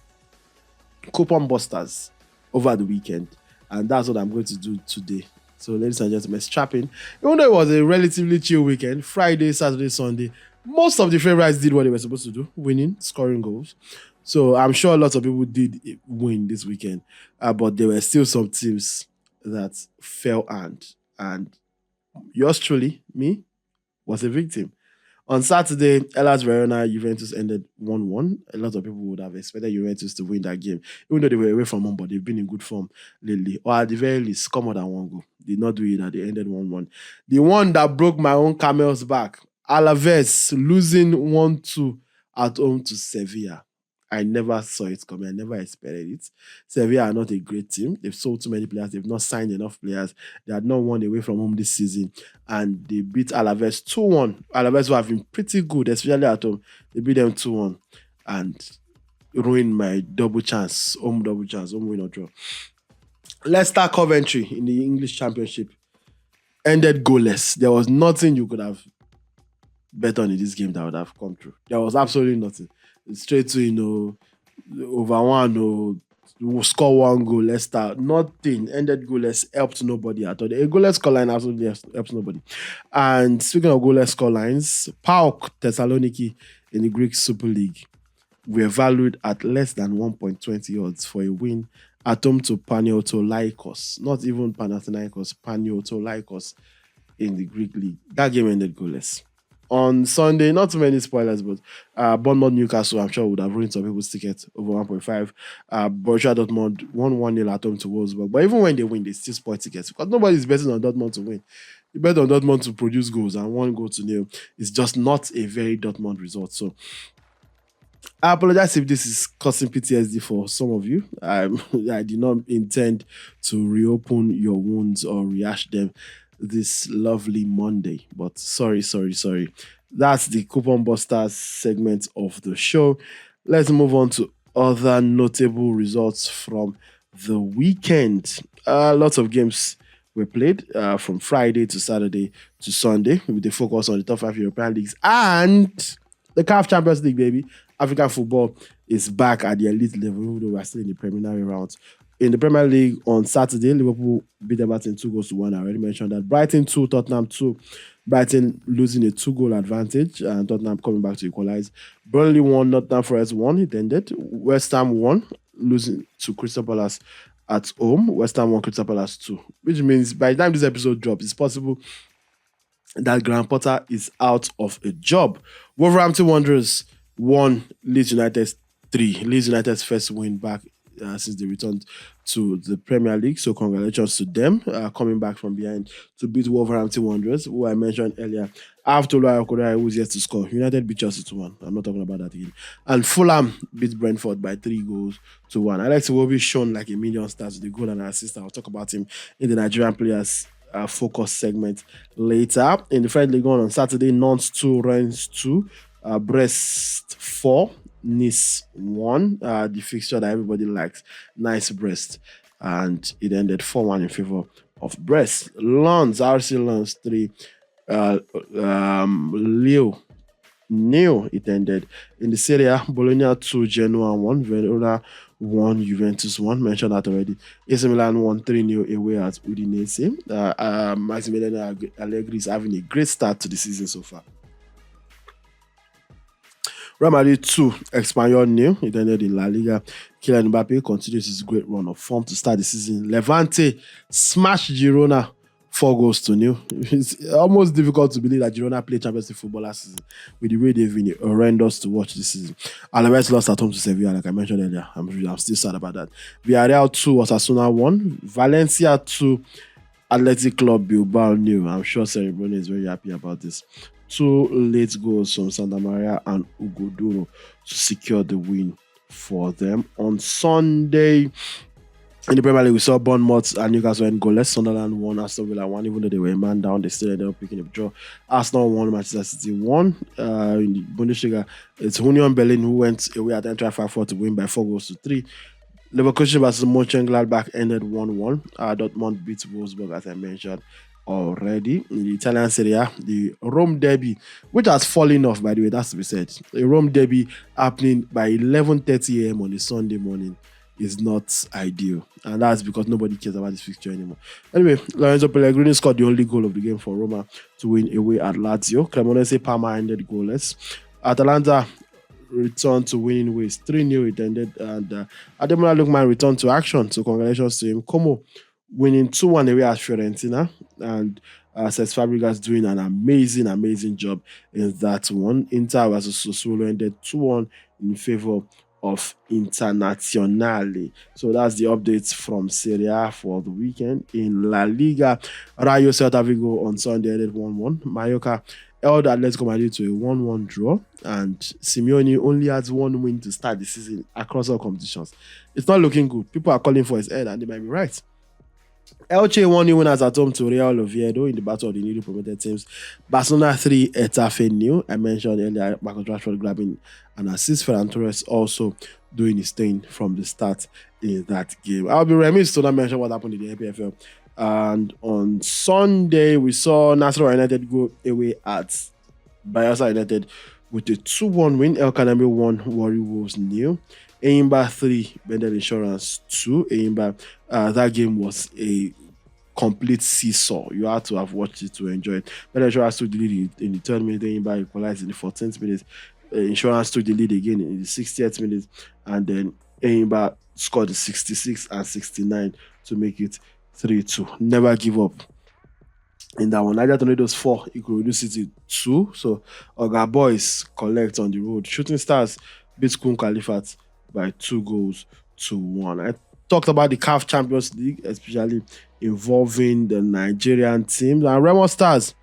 coupon busters over the weekend, and that's what I'm going to do today. So, ladies and gentlemen, strap in. Even though it was a relatively chill weekend, Friday, Saturday, Sunday, most of the favorites did what they were supposed to do, winning, scoring goals. So I'm sure lots of people did win this weekend, but there were still some teams that fell and yours truly, me, was a victim. On Saturday, Hellas Verona Juventus ended 1-1. A lot of people would have expected Juventus to win that game, even though they were away from home, but they've been in good form lately. Or at the very least, score more than one goal. Did not do it, that they ended 1-1. The one that broke my own camel's back, Alaves losing 1-2 at home to Sevilla. I never saw it coming. I never expected it. Sevilla are not a great team. They've sold too many players. They've not signed enough players. They had not won away from home this season. And they beat Alaves 2-1. Alaves who have been pretty good, especially at home. They beat them 2-1 and ruined my home win or draw. Leicester Coventry in the English Championship ended goalless. There was nothing you could have bet on in this game that would have come true. There was absolutely nothing. Straight to, over one, score one goal, Leicester. Nothing. Ended goalless, helped nobody at all. A goalless scoreline absolutely helps nobody. And speaking of goalless scorelines, PAOK Thessaloniki in the Greek Super League were valued at less than 1.20 odds for a win at home to Panathinaikos. Not even Panathinaikos, Panathinaikos in the Greek league. That game ended goalless. On Sunday, not too many spoilers, but Bournemouth Newcastle, I'm sure would have ruined some people's tickets over 1.5. Borussia Dortmund won 1-0 at home to Wolfsburg. But even when they win, they still spoil tickets because nobody's betting on Dortmund to win. You bet on Dortmund to produce goals, and 1-0 is just not a very Dortmund result. So I apologize if this is causing PTSD for some of you. I did not intend to reopen your wounds or rehash them this lovely Monday, but sorry. That's the Coupon Busters segment of the show. Let's move on to other notable results from the weekend. Lots of games were played from Friday to Saturday to Sunday with a focus on the top 5 European leagues and the CAF Champions League, baby. African football is back at the elite level, even though we're still in the preliminary rounds. In the Premier League on Saturday, Liverpool beat Everton 2-1. I already mentioned that. Brighton 2, Tottenham 2. Brighton losing a 2-goal advantage and Tottenham coming back to equalize. Burnley 1, Nottingham Forest 1. It ended. West Ham 1, losing to Crystal Palace at home. West Ham 1, Crystal Palace 2. Which means by the time this episode drops, it's possible that Graham Potter is out of a job. Wolverhampton Wanderers 1, Leeds United 3. Leeds United's first win back since they returned to the Premier League. So congratulations to them coming back from behind to beat Wolverhampton Wanderers, who I mentioned earlier. After Oluwayo who was yet to score. United beat Chelsea 2-1. I'm not talking about that again. And Fulham beat Brentford by 3-1. Alex Iwobi shown like a million stars with the goal and assist. I'll talk about him in the Nigerian players focus segment later. In the French League on Saturday, Nantes 2, Rennes 2, Brest 4, Nice 1, the fixture that everybody likes. Nice Brest. And it ended 4-1 in favor of Brest. RC Lens 3, Lille 0. It ended. In the Serie A, Bologna 2, Genoa 1, Verona 1, Juventus 1. Mentioned that already. AC Milan 1, 3-0 away at Udinese. Massimiliano Allegri is having a great start to the season so far. Real Madrid 2, Espanyol 0. It ended in La Liga. Kylian Mbappe continues his great run of form to start the season. Levante smashed Girona 4-0. It's almost difficult to believe that Girona played Champions League football last season with the way they've been horrendous to watch this season. Alaves lost at home to Sevilla, like I mentioned earlier. I'm still sad about that. Villarreal 2, Osasuna 1. Valencia 2, Athletic Club Bilbao 0. I'm sure Cerebrone is very happy about this. 2 late goals from Santa Maria and Ugoduro to secure the win for them. On Sunday, in the Premier League, we saw Bournemouth and Newcastle end goalless. Sunderland 1, Aston Villa 1. Even though they were a man down, they still ended up picking up a draw. Arsenal 1, Manchester City 1. In the Bundesliga, it's Union Berlin who went away at Eintracht Frankfurt to win by 4-3. Leverkusen versus Mönchengladbach ended 1-1. Dortmund beat Wolfsburg, as I mentioned already. In the Italian Serie A, the Rome derby, which has fallen off, by the way, that's to be said. A Rome derby happening by 11:30 a.m. on a Sunday morning. is not ideal. And that's because nobody cares about this fixture anymore. Anyway, Lorenzo Pellegrini scored the only goal of the game for Roma to win away at Lazio. Cremonese Parma ended goalless. Atalanta returned to winning ways. 3-0 it ended. And Ademola Lookman returned to action. So congratulations to him. Como winning 2-1 away at Fiorentina. And Cesc Fabregas doing an amazing job in that one. Inter versus Sassuolo ended 2-1 in favor of Internazionale. So that's the updates from Serie A for the weekend. In La Liga, Rayo Celta Vigo on Sunday ended 1-1. Mallorca held Atletico Madrid to a 1-1 draw, and Simeone only has one win to start the season across all competitions. It's not looking good. People are calling for his head, and they might be right. Elche won new winners at home to Real Oviedo in the battle of the newly promoted teams. Barcelona 3, Getafe 0. I mentioned earlier Marcus Rashford grabbing an assist. Ferran Torres also doing his thing from the start in that game. I'll be remiss to not mention what happened in the NPFL. And on Sunday, we saw Nasarawa United go away at Bayelsa United with a 2-1 win. El Kaname 1, Warri Wolves 0. Enyimba 3, Bendel Insurance 2. Enyimba, that game was a complete seesaw. You had to have watched it to enjoy it. Bendel Insurance took the lead in the 3rd minute. Enyimba equalized in the 14th minute. Insurance took the lead again in the 60th minute. And then Enyimba scored the 66 and 69 to make it 3-2. Never give up. In that one, Niger Tornadoes 4, Ikorodu City 2. So Oga Boys collect on the road. Shooting Stars beat Kun Khalifat by 2-1. I talked about the CAF Champions League, especially involving the Nigerian teams. And Remo Stars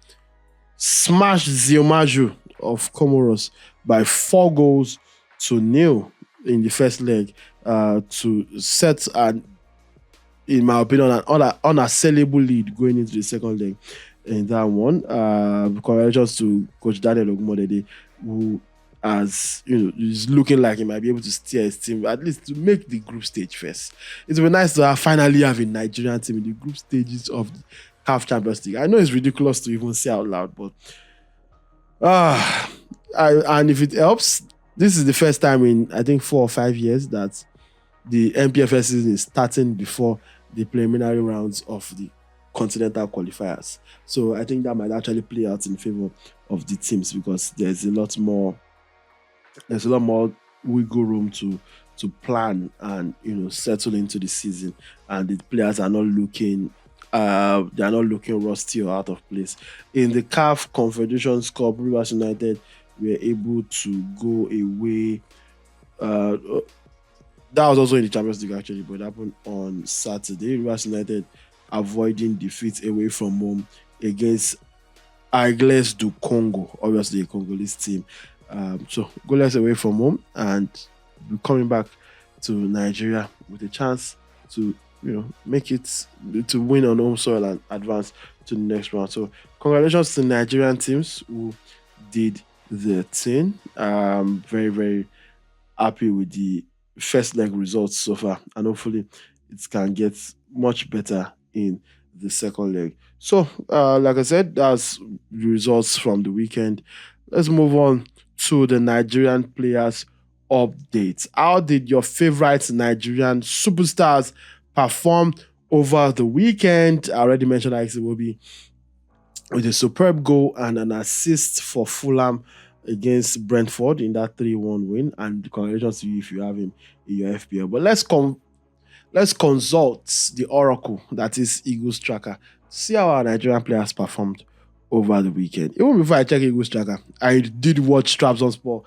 smashed Ziomaju of Comoros by 4-0 in the first leg to set an, in my opinion, an unassailable lead going into the second leg in that one. Congratulations to Coach Daniel Ogumodede, who is looking like he might be able to steer his team at least to make the group stage first. It would be nice to finally have a Nigerian team in the group stages of the CAF Champions League. I know it's ridiculous to even say out loud, but and if it helps, this is the first time in I think 4 or 5 years that the NPFL season is starting before the preliminary rounds of the continental qualifiers. So I think that might actually play out in favor of the teams because there's a lot more wiggle room to plan and settle into the season, and the players are not looking rusty or out of place. In the CAF Confederations Cup, Rivers United were able to go away. That was also in the Champions League actually, but it happened on Saturday. Rivers United avoiding defeat away from home against Aigles du Congo, obviously a Congolese team. So goalless away from home, and we're coming back to Nigeria with a chance to make it to win on home soil and advance to the next round. So congratulations to Nigerian teams who did the thing. Very, very happy with the first leg results so far, and hopefully it can get much better in the second leg. So like I said, that's the results from the weekend. Let's move on to the Nigerian players updates. How did your favorite Nigerian superstars perform over the weekend? I already mentioned Alex Iwobi with a superb goal and an assist for Fulham against Brentford in that 3-1 win, and congratulations to you if you have him in your FPL. But let's consult the oracle that is Eagles Tracker, see how our Nigerian players performed over the weekend. Even before I check Eagles Tracker, I did watch Trabzonspor,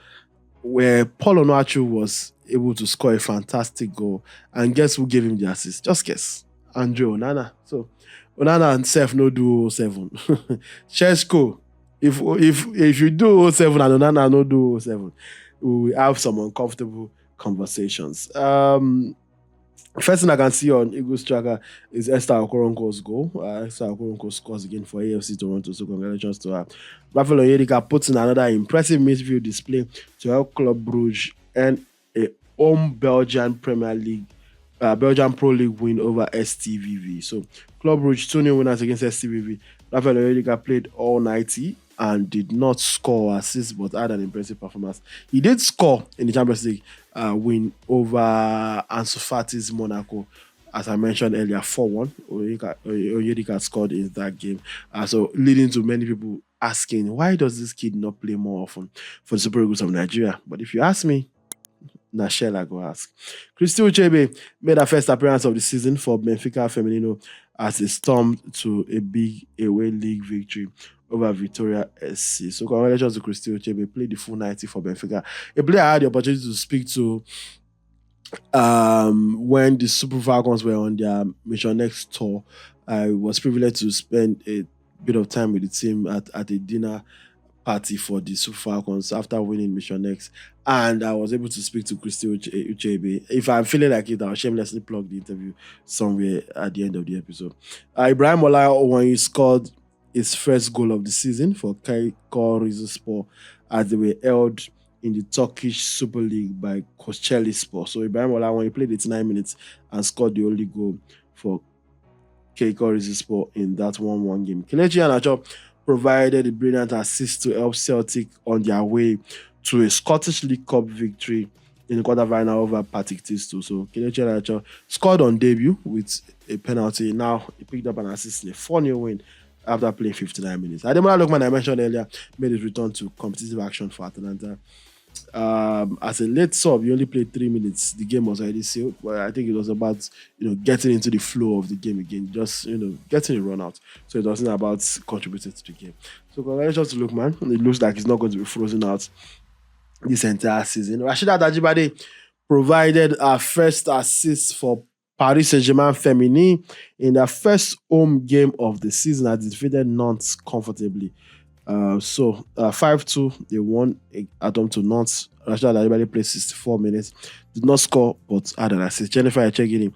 where Paul Onuachu was able to score a fantastic goal, and guess who gave him the assist? Just guess. Andre Onana. So Onana and Sef no do 07. Chesko, if you do 07 and Onana no do 07, we will have some uncomfortable conversations. First thing I can see on Eagles Tracker is Esther Okoronko's goal. Esther Okoronko scores again for AFC Toronto, so congratulations to her. Rafael Onyedika puts in another impressive midfield display to help Club Brugge earn a home Belgian Premier League, Belgian Pro League win over STVV. So Club Brugge 2-0 winners against STVV. Rafael Onyedika played all 90 and did not score or assist, but had an impressive performance. He did score in the Champions League win over Ansu Fati's Monaco. As I mentioned earlier, 4-1. Onyedika scored in that game. So leading to many people asking, why does this kid not play more often for the Super Eagles of Nigeria? But if you ask me, Nashela go ask. Christy Uchebe made her first appearance of the season for Benfica Femenino as they stormed to a big away league victory over Victoria SC. So congratulations to Christy Uchebe. Played the full 90 for Benfica. A player I had the opportunity to speak to when the Super Falcons were on their Mission Next tour. I was privileged to spend a bit of time with the team at a dinner party for the Super Falcons after winning Mission X, and I was able to speak to Christy Uchebe. If I'm feeling like it, I'll shamelessly plug the interview somewhere at the end of the episode. Ibrahim Olayo, when he scored his first goal of the season for Kaykor Rizespor as they were held in the Turkish Super League by Kocaelispor. So Ibrahim Olayo, when he played 89 minutes and scored the only goal for Kaykor Rizespor in that 1-1 game. Kelechi Iheanacho provided a brilliant assist to help Celtic on their way to a Scottish League Cup victory in the quarterfinal over Partick Thistle. So Kelechi Iheanacho scored on debut with a penalty. Now he picked up an assist in a 4-0 win after playing 59 minutes. Ademola Lookman, I mentioned earlier, made his return to competitive action for Atalanta. As a late sub, he only played 3 minutes. The game was already sealed, but I think it was about getting into the flow of the game again, just getting a run out. So it wasn't about contributing to the game. So congratulations to Lookman. It looks like he's not going to be frozen out this entire season. Rasheedat Ajibade provided our first assist for Paris Saint-Germain Femini in their first home game of the season as they defeated Nantes comfortably. 5-2, they won at home to Nantes. Rasheedat Ajibade played 64 minutes, did not score but had an assist. Jennifer Echegini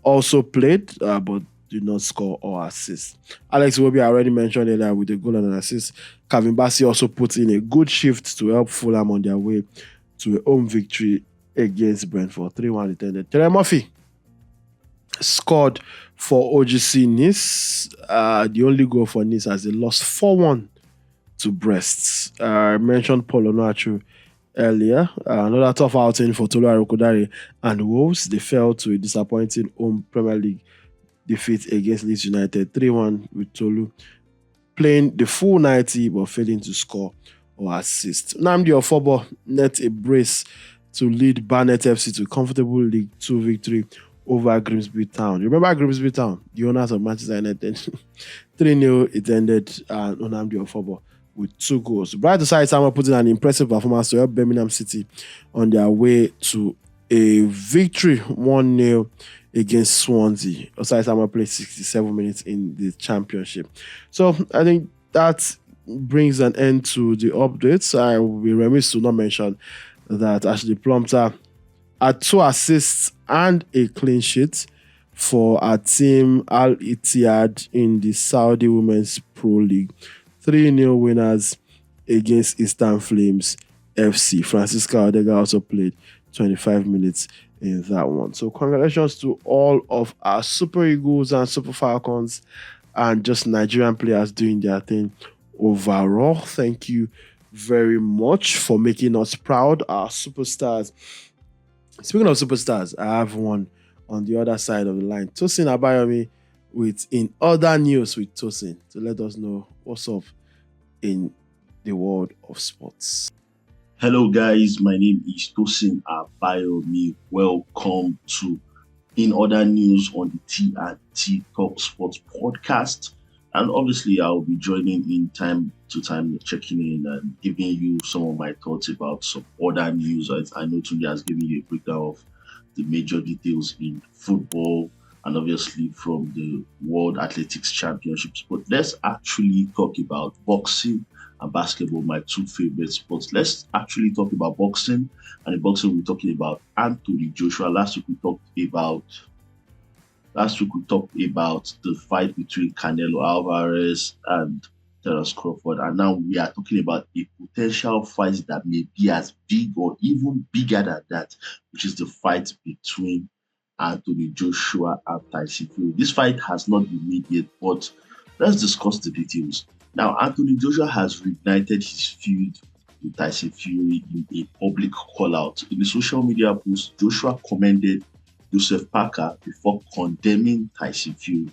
also played but did not score or assist. Alex Iwobi, I already mentioned earlier, with a goal and an assist. Calvin Bassey also put in a good shift to help Fulham on their way to a home victory against Brentford. 3-1 attended. Terry Murphy scored for OGC Nice. The only goal for Nice as they lost 4-1 to Brest. I mentioned Paul Onuachu earlier. Another tough outing for Tolu Arokodare and Wolves. They fell to a disappointing home Premier League defeat against Leeds United. 3-1 with Tolu playing the full 90 but failing to score or assist. Nnamdi Ofobo net a brace to lead Barnet FC to a comfortable League 2 victory over Grimsby Town. You remember Grimsby Town, the owners of Manchester United? 3-0 it ended, Nnamdi Ofobo with 2 goals. Bright Osai Samuel put in an impressive performance to help Birmingham City on their way to a victory 1-0 against Swansea. Osai Samuel played 67 minutes in the championship. So I think that brings an end to the updates. I will be remiss to not mention that Ashley Plumpter had 2 assists and a clean sheet for our team Al Ittihad in the Saudi Women's Pro League. 3-0 winners against Eastern Flames FC. Francisca Odega also played 25 minutes in that one. So congratulations to all of our Super Eagles and Super Falcons and just Nigerian players doing their thing overall. Thank you very much for making us proud, our superstars. Speaking of superstars, I have one on the other side of the line. Tosin Abayomi with In Other News with Tosin to let us know what's up in the world of sports. Hello guys, my name is Tosin Abayomi. Welcome to In Other News on the T&T Talk Sports podcast. And obviously I'll be joining in time to time, checking in and giving you some of my thoughts about some other news. I know Tunde has given you a breakdown of the major details in football and obviously from the World Athletics Championships. But let's actually talk about boxing and basketball, my 2 favorite sports. Let's actually talk about boxing. And in boxing, we're talking about Anthony Joshua. Last week we talked about the fight between Canelo Alvarez and Terence Crawford. And now we are talking about a potential fight that may be as big or even bigger than that, which is the fight between Anthony Joshua and Tyson Fury. This fight has not been made yet, but let's discuss the details. Now, Anthony Joshua has reignited his feud with Tyson Fury in a public call-out. In the social media post, Joshua commended Joseph Parker before condemning Tyson Fury.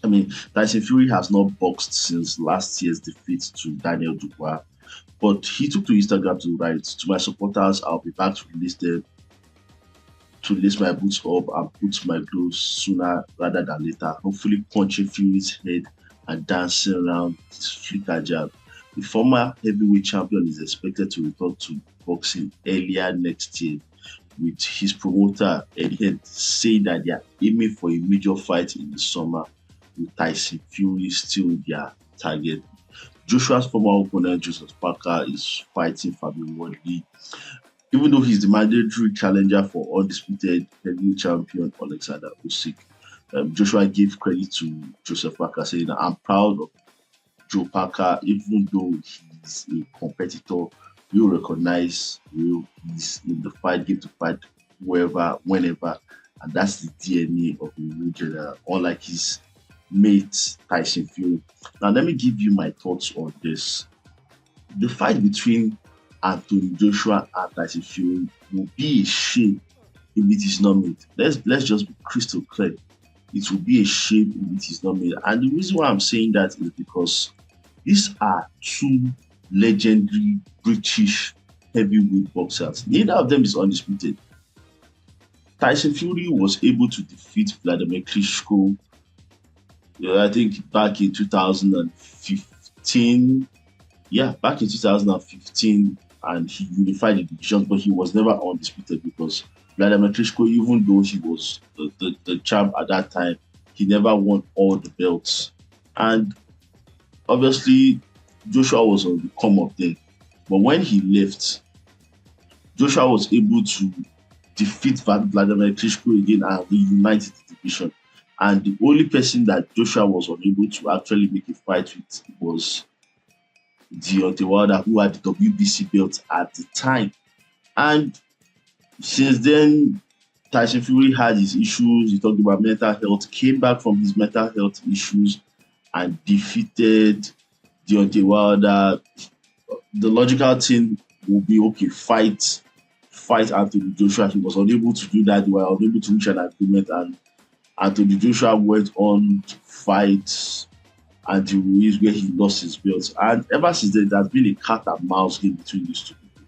I mean, Tyson Fury has not boxed since last year's defeat to Daniel Dubois, but he took to Instagram to write, "To my supporters, I'll be back to lace my boots up and put my gloves sooner rather than later, hopefully punching Fury's head and dancing around his flicker jab. The former heavyweight champion is expected to return to boxing earlier next year, with his promoter Ed Head saying that they are aiming for a major fight in the summer, with Tyson Fury still their target." Joshua's former opponent, Joseph Parker, is fighting Fabio Wardley, even though he's the mandatory challenger for undisputed heavyweight champion Alexander Usyk. Joshua gave credit to Joseph Parker, saying, "I'm proud of Joe Parker, even though he's a competitor. We'll recognize he's in the fight, get to fight wherever, whenever, and that's the DNA of the real general, unlike his mate Tyson Fury." Now, let me give you my thoughts on this. The fight between Anthony Joshua and Tyson Fury will be a shame if it is not made. Let's just be crystal clear. It will be a shame if it is not made. And the reason why I'm saying that is because these are two legendary British heavyweight boxers. Neither of them is undisputed. Tyson Fury was able to defeat Vladimir Klitschko, I think back in 2015. Yeah, back in 2015, and he unified the divisions, but he was never undisputed because Vladimir Klitschko, even though he was the champ at that time, he never won all the belts. And obviously, Joshua was on the come up then. But when he left, Joshua was able to defeat Vladimir Klitschko again and reunite the division. And the only person that Joshua was unable to actually make a fight with was Deontay Wilder, who had the WBC belt at the time. And since then, Tyson Fury had his issues. He talked about mental health, came back from his mental health issues and defeated Deontay Wilder. The logical thing would be, okay, fight Anthony Joshua. He was unable to do that. They were unable to reach an agreement, and Anthony Joshua went on to fight Andy Ruiz, where he lost his belt. And ever since then, there's been a cat and mouse game between these two people.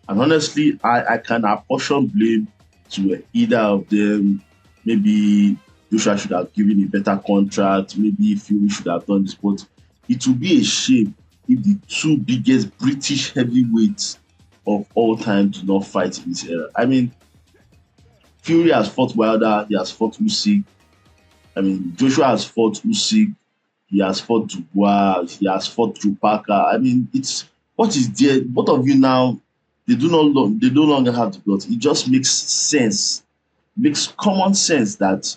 And honestly, I can apportion blame to either of them. Maybe Joshua should have given a better contract. Maybe Fury should have done this. But it would be a shame if the two biggest British heavyweights of all time do not fight in this era. I mean, Fury has fought Wilder, he has fought Usyk. I mean, Joshua has fought Usyk, he has fought Dubois, he has fought Joe Parker. I mean, it's what is there? Both of you now, they no longer have the belt. It just makes sense, makes common sense that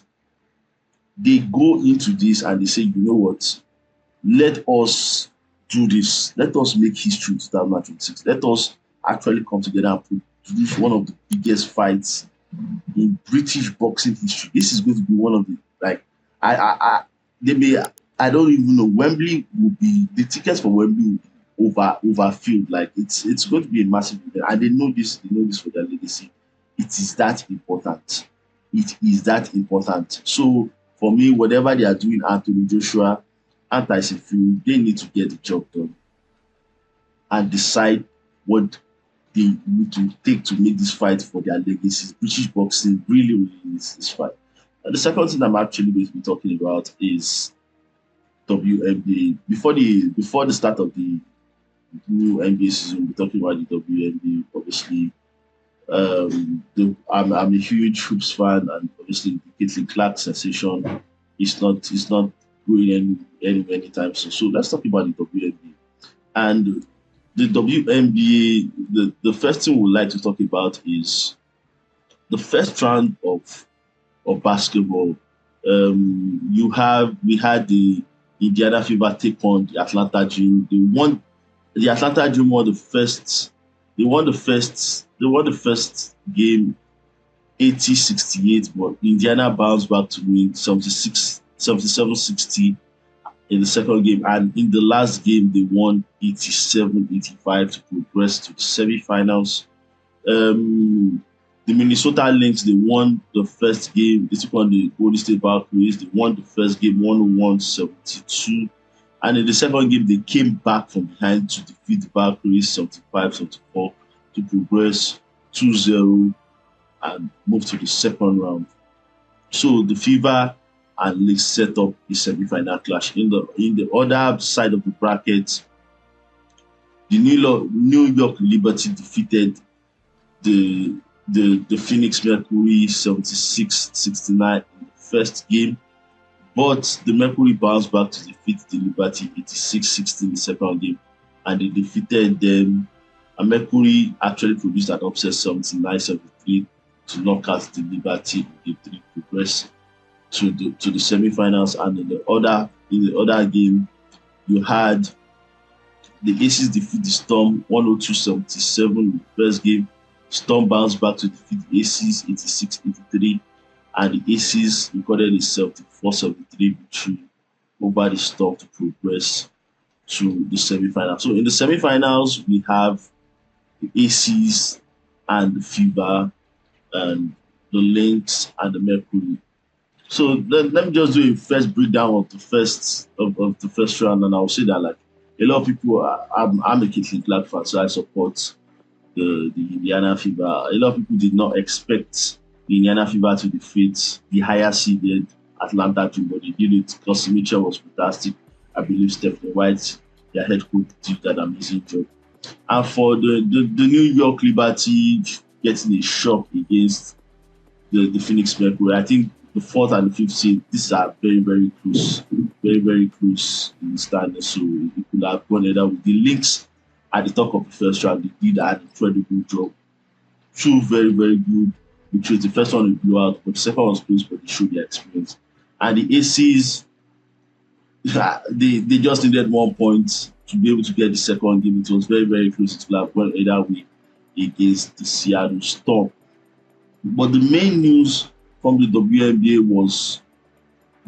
they go into this and they say, you know what, let us do this. Let us make history in 2026. Let us actually come together and produce one of the biggest fights in British boxing history. This is going to be one of the, like, I don't even know. Wembley will be, the tickets for Wembley will be overfilled. Like, it's going to be a massive event, and they know this for their legacy. It is that important. It is that important. So for me, whatever they are doing, Anthony Joshua and Tyson Fury, they need to get the job done and decide what they need to take to make this fight for their legacies. British boxing really needs this fight. And the second thing I'm actually going to be talking about is WNBA. Before the start of the new NBA season, we're talking about the WNBA. Obviously, I'm a huge hoops fan, and obviously the Caitlin Clark sensation is not going anywhere anytime soon. So let's talk about the WNBA. And the WNBA, the first thing we'd like to talk about is the first round of basketball. We had the Indiana Fever take on the Atlanta Dream. The Atlanta Dream won the first game 80-68, but Indiana bounced back to win 77-60 in the second game, and in the last game they won 87-85 to progress to the semi-finals. The Minnesota Lynx, they won the first game. They took on the Golden State Valkyries. They won the first game 101-72. And in the second game, they came back from behind to defeat the Valkyries 75-74 to progress 2-0 and move to the second round. So the Fever and Lynx set up a semi-final clash. In the other side of the bracket, the New York Liberty defeated the Phoenix Mercury 76-69 in the first game, but the Mercury bounced back to defeat the Liberty 86-60 in the second game, and they defeated them. And Mercury actually produced an upset 79-73 to knock out the Liberty in Game 3, progress to the semi-finals. And in the other game, you had the Aces defeat the Storm 102-77 in the first game. Storm bounced back to defeat the Aces 86-83, and the Aces recorded a 74-73 victory over the Storm to progress to the semi-finals. So in the semi-finals, we have the Aces and the Fever and the Lynx and the Mercury. So let me just do a first breakdown of the first round, and I'll say that like a lot of people, I'm a Caitlin Clark fan, so I support the Indiana Fever. A lot of people did not expect the Indiana Fever to defeat the higher seeded Atlanta Dream, but they did it because Mitchell was fantastic. I believe Stephanie White, their head coach, did that amazing job. And for the New York Liberty getting a shock against the Phoenix Mercury, I think the 4th and the 5th seed, these are very, very close in the standings. So it could have gone either with the Lynx at the top of the first round. They did an incredible job. 2 very, very good victories. The first one blew out, but the second one was close, but they showed their experience. And the Aces, they just needed 1 point to be able to get the second game. It was very, very close. It could have gone either way against the Seattle Storm. But the main news from the WNBA was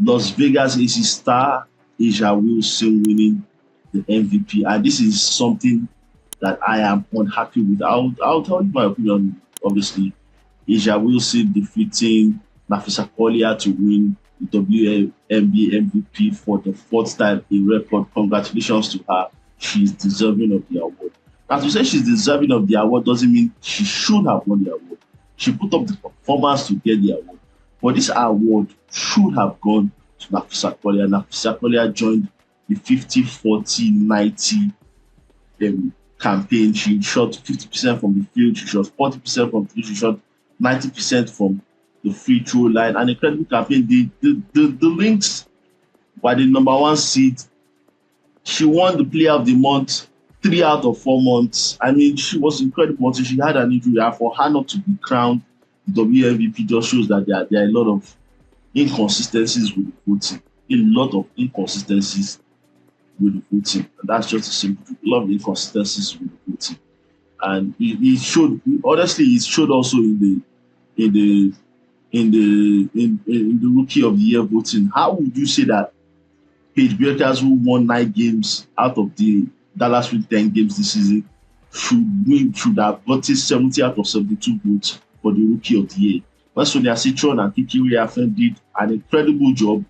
Las Vegas Aces star Asia Wilson winning the MVP. And this is something that I am unhappy with. I'll tell you my opinion, obviously. Asia Wilson defeating Nafisa Collier to win the WNBA MVP for the 4th time in record. Congratulations to her. She's deserving of the award. Now, to say she's deserving of the award doesn't mean she should have won the award. She put up the performance to get the award. But this award should have gone to Nafisa Collier. Nafisa Collier joined the 50-40-90 campaign. She shot 50% from the field. She shot 40% from 3. She shot 90% from the free throw line. An incredible campaign. The Lynx were the number 1 seed. She won the Player of the Month 3 out of 4 months. I mean, she was incredible until she had an injury. And for her not to be crowned WMVP just shows that there are a lot of inconsistencies with the voting. A lot of inconsistencies with the voting. And that's just a simple truth. A lot of inconsistencies with the voting. And it showed, honestly, it showed also in the Rookie of the Year voting. How would you say that Paige Bueckers, who won 9 games out of the Dallas with 10 games this season, should have gotten 70 out of 72 votes for the Rookie of the Year? When Sonia Citron and Kiki Riafen did an incredible job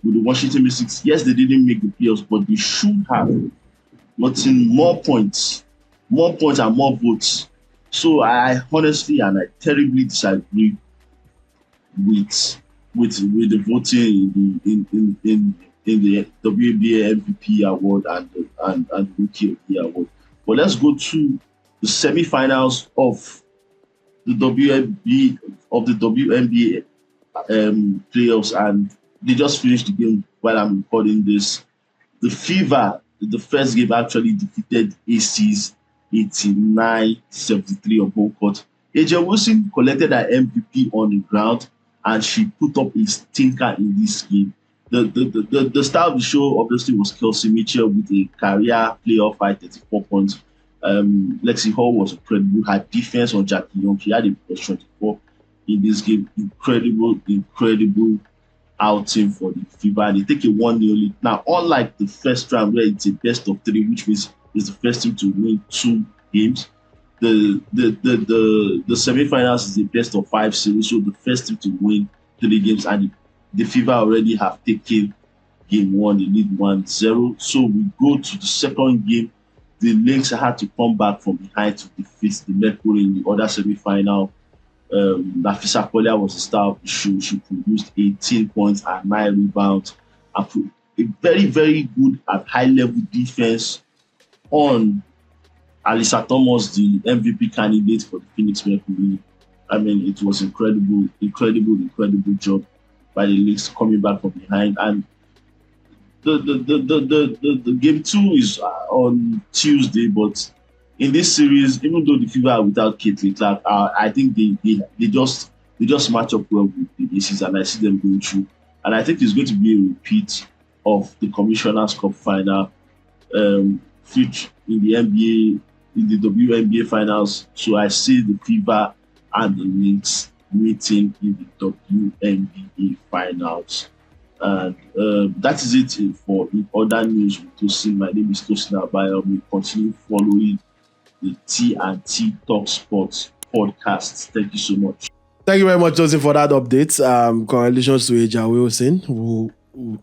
with the Washington Mystics. Yes, they didn't make the playoffs, but they should have gotten more points and more votes. So I honestly and I terribly disagree with the voting in the WNBA MVP award and Rookie of the Year award. But let's go to the semi-finals of the WNBA playoffs, and they just finished the game while I'm recording this. The Fever, the first game, actually defeated Aces 89-73 on home court. AJ Wilson collected her MVP on the ground, and she put up a stinker in this game. The star of the show obviously was Kelsey Mitchell with a career playoff high 34 points. Lexi Hall was incredible. Her defense on Jackie Young, she had a plus 24 in this game. Incredible. outing for the FIBA, and they take a 1-0 lead. Now, unlike the first round where it's a best of 3, which means it's the first team to win 2 games, the semi-finals is a best of 5 series, so the first team to win 3 games, and the FIBA already have taken game 1, they lead 1-0. So we go to the second game. The Lynx had to come back from behind to defeat the Mercury in the other semi-final. Nafisa Kolia was the star of the show. She produced 18 points and 9 rebounds and put a very, very good and high-level defense on Alyssa Thomas, the MVP candidate for the Phoenix Mercury. I mean, it was incredible job by the Lynx coming back from behind. And the game 2 is on Tuesday, but in this series, even though the FIBA are without Caitlin Clark, I think they just match up well with the Aces, and I see them going through. And I think it's going to be a repeat of the Commissioner's Cup final, which in the NBA, in the WNBA finals. So I see the FIBA and the Lynx meeting in the WNBA finals. And that is it for other news with Tosin. My name is Tosin Abayo. We continue following the T&T Talk Sports podcast. Thank you so much. Thank you very much, Tosin, for that update. Congratulations to Eja Wilson, who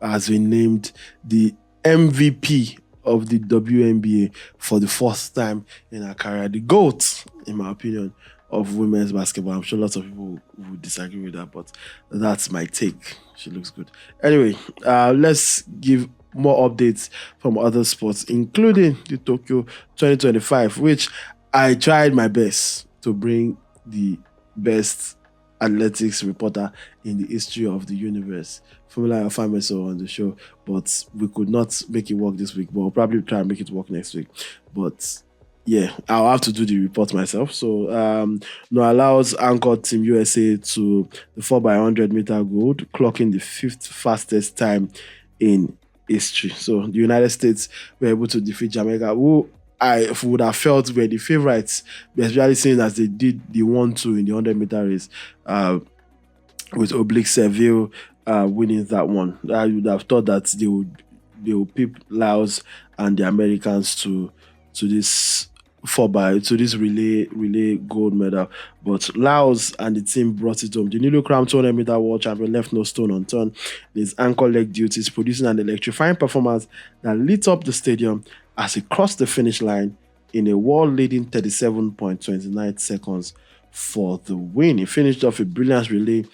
has been named the MVP of the WNBA for the first time in her career. The GOAT, in my opinion, of women's basketball. I'm sure lots of people would disagree with that, but that's my take. She looks good. Anyway, let's give more updates from other sports, including the Tokyo 2025, which I tried my best to bring the best athletics reporter in the history of the universe, Formula Fameso, on the show, but we could not make it work this week, but we'll probably try and make it work next week. But yeah, I'll have to do the report myself. So Noah Lyles anchored Team USA to the 4x100 meter gold, clocking the 5th fastest time in history. So the United States were able to defeat Jamaica, who I would have felt were the favorites, especially seeing as they did the 1-2 in the 100 meter race, with Oblique Seville winning that one. I would have thought that they would pip Laos and the Americans to this relay gold medal, but Laos and the team brought it home. The newly crowned 200 meter world champion left no stone unturned. His anchor leg duties, producing an electrifying performance that lit up the stadium as he crossed the finish line in a world-leading 37.29 seconds for the win. He finished off a brilliant relay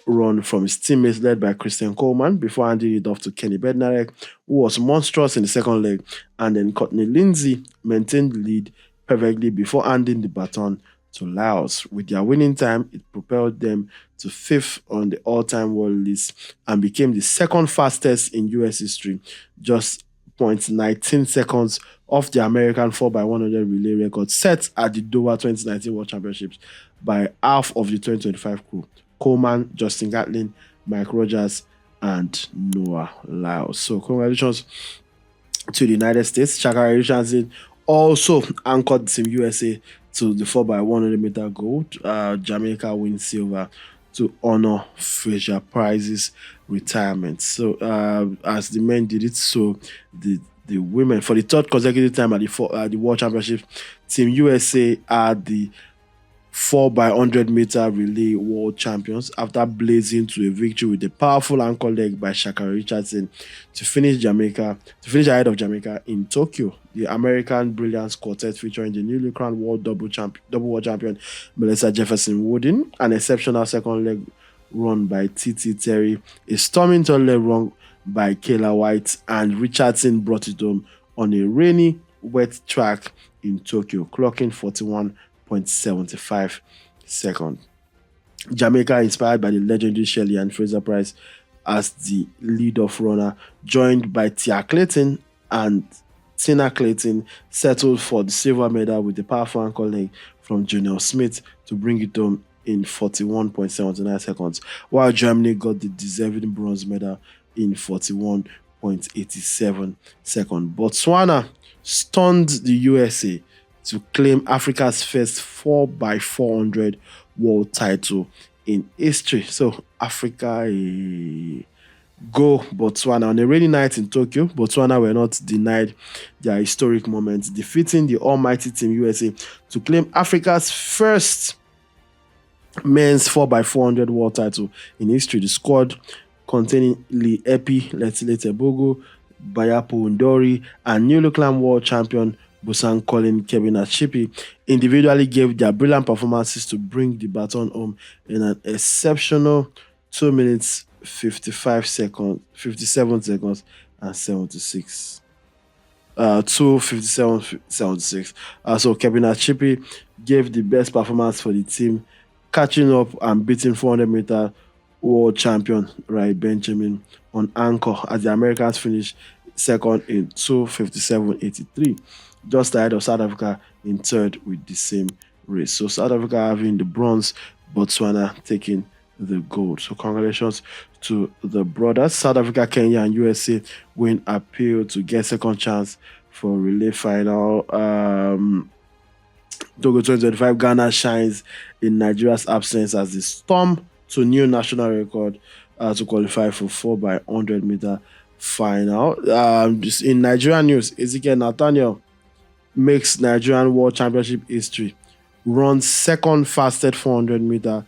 run from his teammates led by Christian Coleman before handing it off to Kenny Bednarek, who was monstrous in the second leg, and then Courtney Lindsay maintained the lead perfectly before handing the baton to Laos. With their winning time, it propelled them to 5th on the all-time world list and became the second fastest in US history, just 0.19 seconds off the American 4x100 relay record set at the Doha 2019 World Championships by half of the 2025 crew: Coleman, Justin Gatlin, Mike Rogers, and Noah Lyles. So congratulations to the United States. Sha'Carri Richardson also anchored Team USA to the 4x100 meter gold. Jamaica wins silver to honor Fraser Price's retirement. So as the men did it, so the women, for the 3rd consecutive time at the World Championship, Team USA are the 4x100 meter relay world champions after blazing to a victory with a powerful ankle leg by Sha'Carri Richardson to finish ahead of Jamaica in Tokyo. The American Brilliance Quartet, featuring the newly crowned world double world champion Melissa Jefferson Wooden, an exceptional second leg run by T.T. Terry, a storming third leg run by Kayla White, and Richardson brought it home on a rainy, wet track in Tokyo, clocking 41.75 seconds. Jamaica, inspired by the legendary Shelley and Fraser Price as the lead-off runner, joined by Tia Clayton and Tina Clayton, settled for the silver medal with a powerful ankle leg from Junior Smith to bring it home in 41.79 seconds, while Germany got the deserving bronze medal in 41.87 seconds. Botswana stunned the USA to claim Africa's first 4x400 world title in history. So Africa, go Botswana. On a rainy night in Tokyo, Botswana were not denied their historic moment, defeating the almighty Team USA to claim Africa's first men's 4x400 world title in history. The squad containing Lee Epi, Letile Tebogo, Bayapo Ndori, and New Luclam world champion Busan Colin Kebina-Chipi individually gave their brilliant performances to bring the baton home in an exceptional 2 minutes 57 seconds and 76. 2:57.76. So Kebina-Chipi gave the best performance for the team, catching up and beating 400-meter world champion Rai Benjamin on anchor as the Americans finished second in 2:57.83, just ahead of South Africa in third with the same race. So South Africa having the bronze, Botswana taking the gold. So congratulations to the brothers. South Africa, Kenya, and USA win appeal to get second chance for relay final. Togo 2025, Ghana shines in Nigeria's absence as they storm to new national record to qualify for 4x100-meter final. Just in Nigerian news, Ezekiel Nathaniel makes Nigerian World Championship history, runs second fastest 400-meter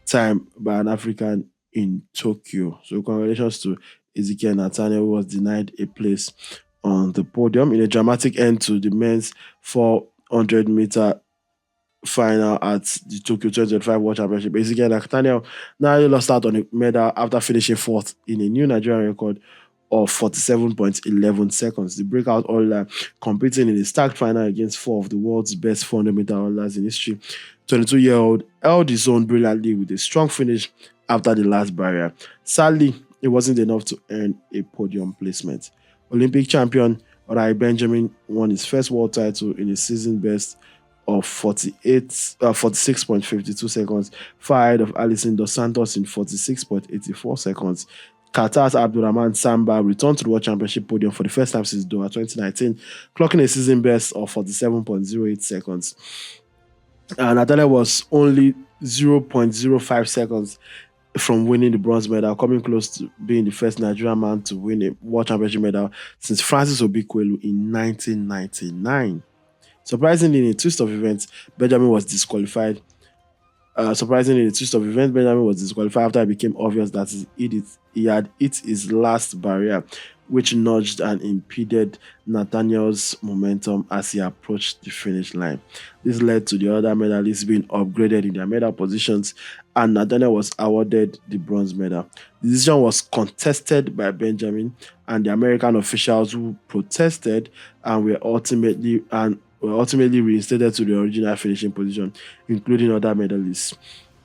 time by an African in Tokyo. So congratulations to Ezekiel Nathaniel, who was denied a place on the podium in a dramatic end to the men's 400-meter final at the Tokyo 2025 World Championship. Ezekiel Nathaniel narrowly lost out on a medal after finishing fourth in a new Nigerian record of 47.11 seconds. The breakout hurler competing in a stacked final against four of the world's best 400-meter hurlers in history. 22-year-old held his own brilliantly with a strong finish after the last barrier. Sadly, it wasn't enough to earn a podium placement. Olympic champion Rai Benjamin won his first world title in a season best of 46.52 seconds, far ahead of Alison Dos Santos in 46.84 seconds. Qatar's Abdulrahman Samba returned to the World Championship podium for the first time since Doha 2019, clocking a season best of 47.08 seconds. Natalia was only 0.05 seconds from winning the bronze medal, coming close to being the first Nigerian man to win a World Championship medal since Francis Obikwelu in 1999. Surprisingly, in a twist of events, Benjamin was disqualified. Benjamin was disqualified after it became obvious that he had hit his last barrier, which nudged and impeded Nathaniel's momentum as he approached the finish line. This led to the other medalists being upgraded in their medal positions, and Nathaniel was awarded the bronze medal. The decision was contested by Benjamin and the American officials, who protested and were ultimately reinstated to the original finishing position, including other medalists.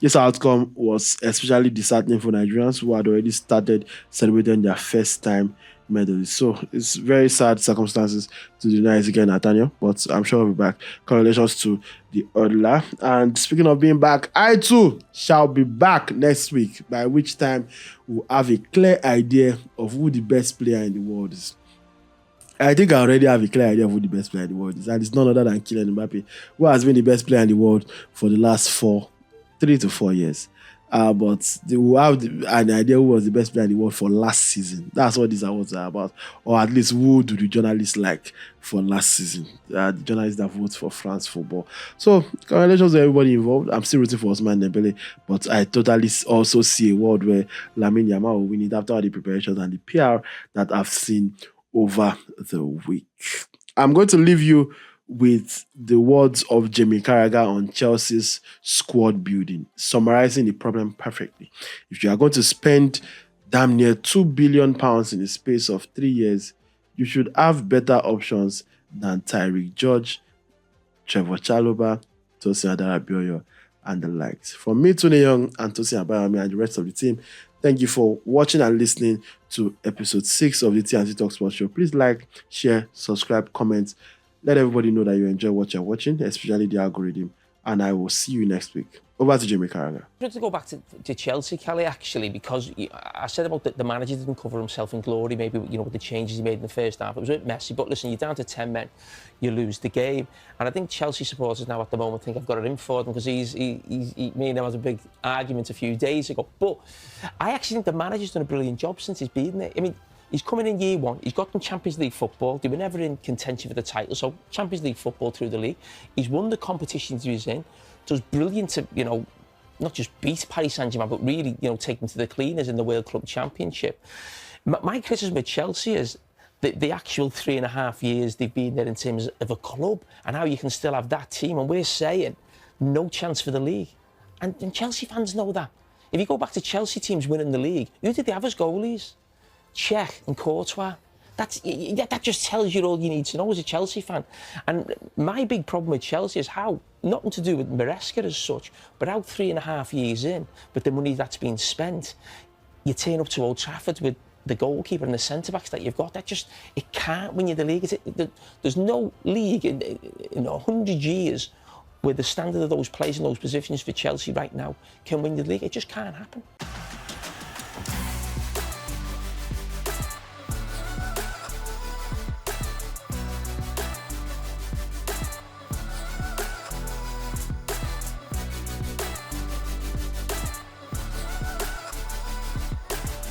This outcome was especially disheartening for Nigerians who had already started celebrating their first time medalists. So it's very sad circumstances to deny Ezekiel Nathaniel, but I'm sure we'll be back. Congratulations to the hurdler. And speaking of being back, I too shall be back next week, by which time we'll have a clear idea of who the best player in the world is. I think I already have a clear idea of who the best player in the world is, and it's none other than Kylian Mbappe, who has been the best player in the world for the last 3 to 4 years. But we'll have an idea who was the best player in the world for last season. That's what these awards are about. Or at least, who do the journalists like for last season? The journalists that vote for France football. So, congratulations to everybody involved. I'm still rooting for Ousmane Dembele, but I totally also see a world where Lamine Yamal will win it after all the preparations and the PR that I've seen over the week. I'm going to leave you with the words of Jamie Carragher on Chelsea's squad building, summarizing the problem perfectly. If you are going to spend damn near £2 billion in the space of 3 years, you should have better options than Tyreek George, Trevor Chalobah, Tosin Adarabioyo, and the likes. From me, Tunde Young, and Tosin Abayomi, and the rest of the team, thank you for watching and listening to episode 6 of the T&T Talk Sports show. Please like, share, subscribe, comment. Let everybody know that you enjoy what you're watching, especially the algorithm. And I will see you next week. Over to Jimmy Carragher. I want to go back to Chelsea, Kelly, actually, because I said about the manager didn't cover himself in glory, maybe, with the changes he made in the first half. It was a bit messy, but listen, you're down to 10 men, you lose the game. And I think Chelsea supporters now at the moment think I've got it in for them because me and him had a big argument a few days ago. But I actually think the manager's done a brilliant job since he's been there. I mean, he's coming in year one, he's got them Champions League football, they were never in contention for the title, so Champions League football through the league. He's won the competitions he was in, does brilliant to, not just beat Paris Saint-Germain, but really, take them to the cleaners in the World Club Championship. My criticism with Chelsea is the actual 3.5 years they've been there in terms of a club and how you can still have that team. And we're saying no chance for the league. And Chelsea fans know that. If you go back to Chelsea teams winning the league, who did they have as goalies? Cech and Courtois. That just tells you all you need to know as a Chelsea fan. And my big problem with Chelsea is how, nothing to do with Maresca as such, but how 3.5 years in, with the money that's been spent, you turn up to Old Trafford with the goalkeeper and the centre-backs that you've got. It can't win you the league. There's no league in 100 years where the standard of those players in those positions for Chelsea right now can win the league. It just can't happen.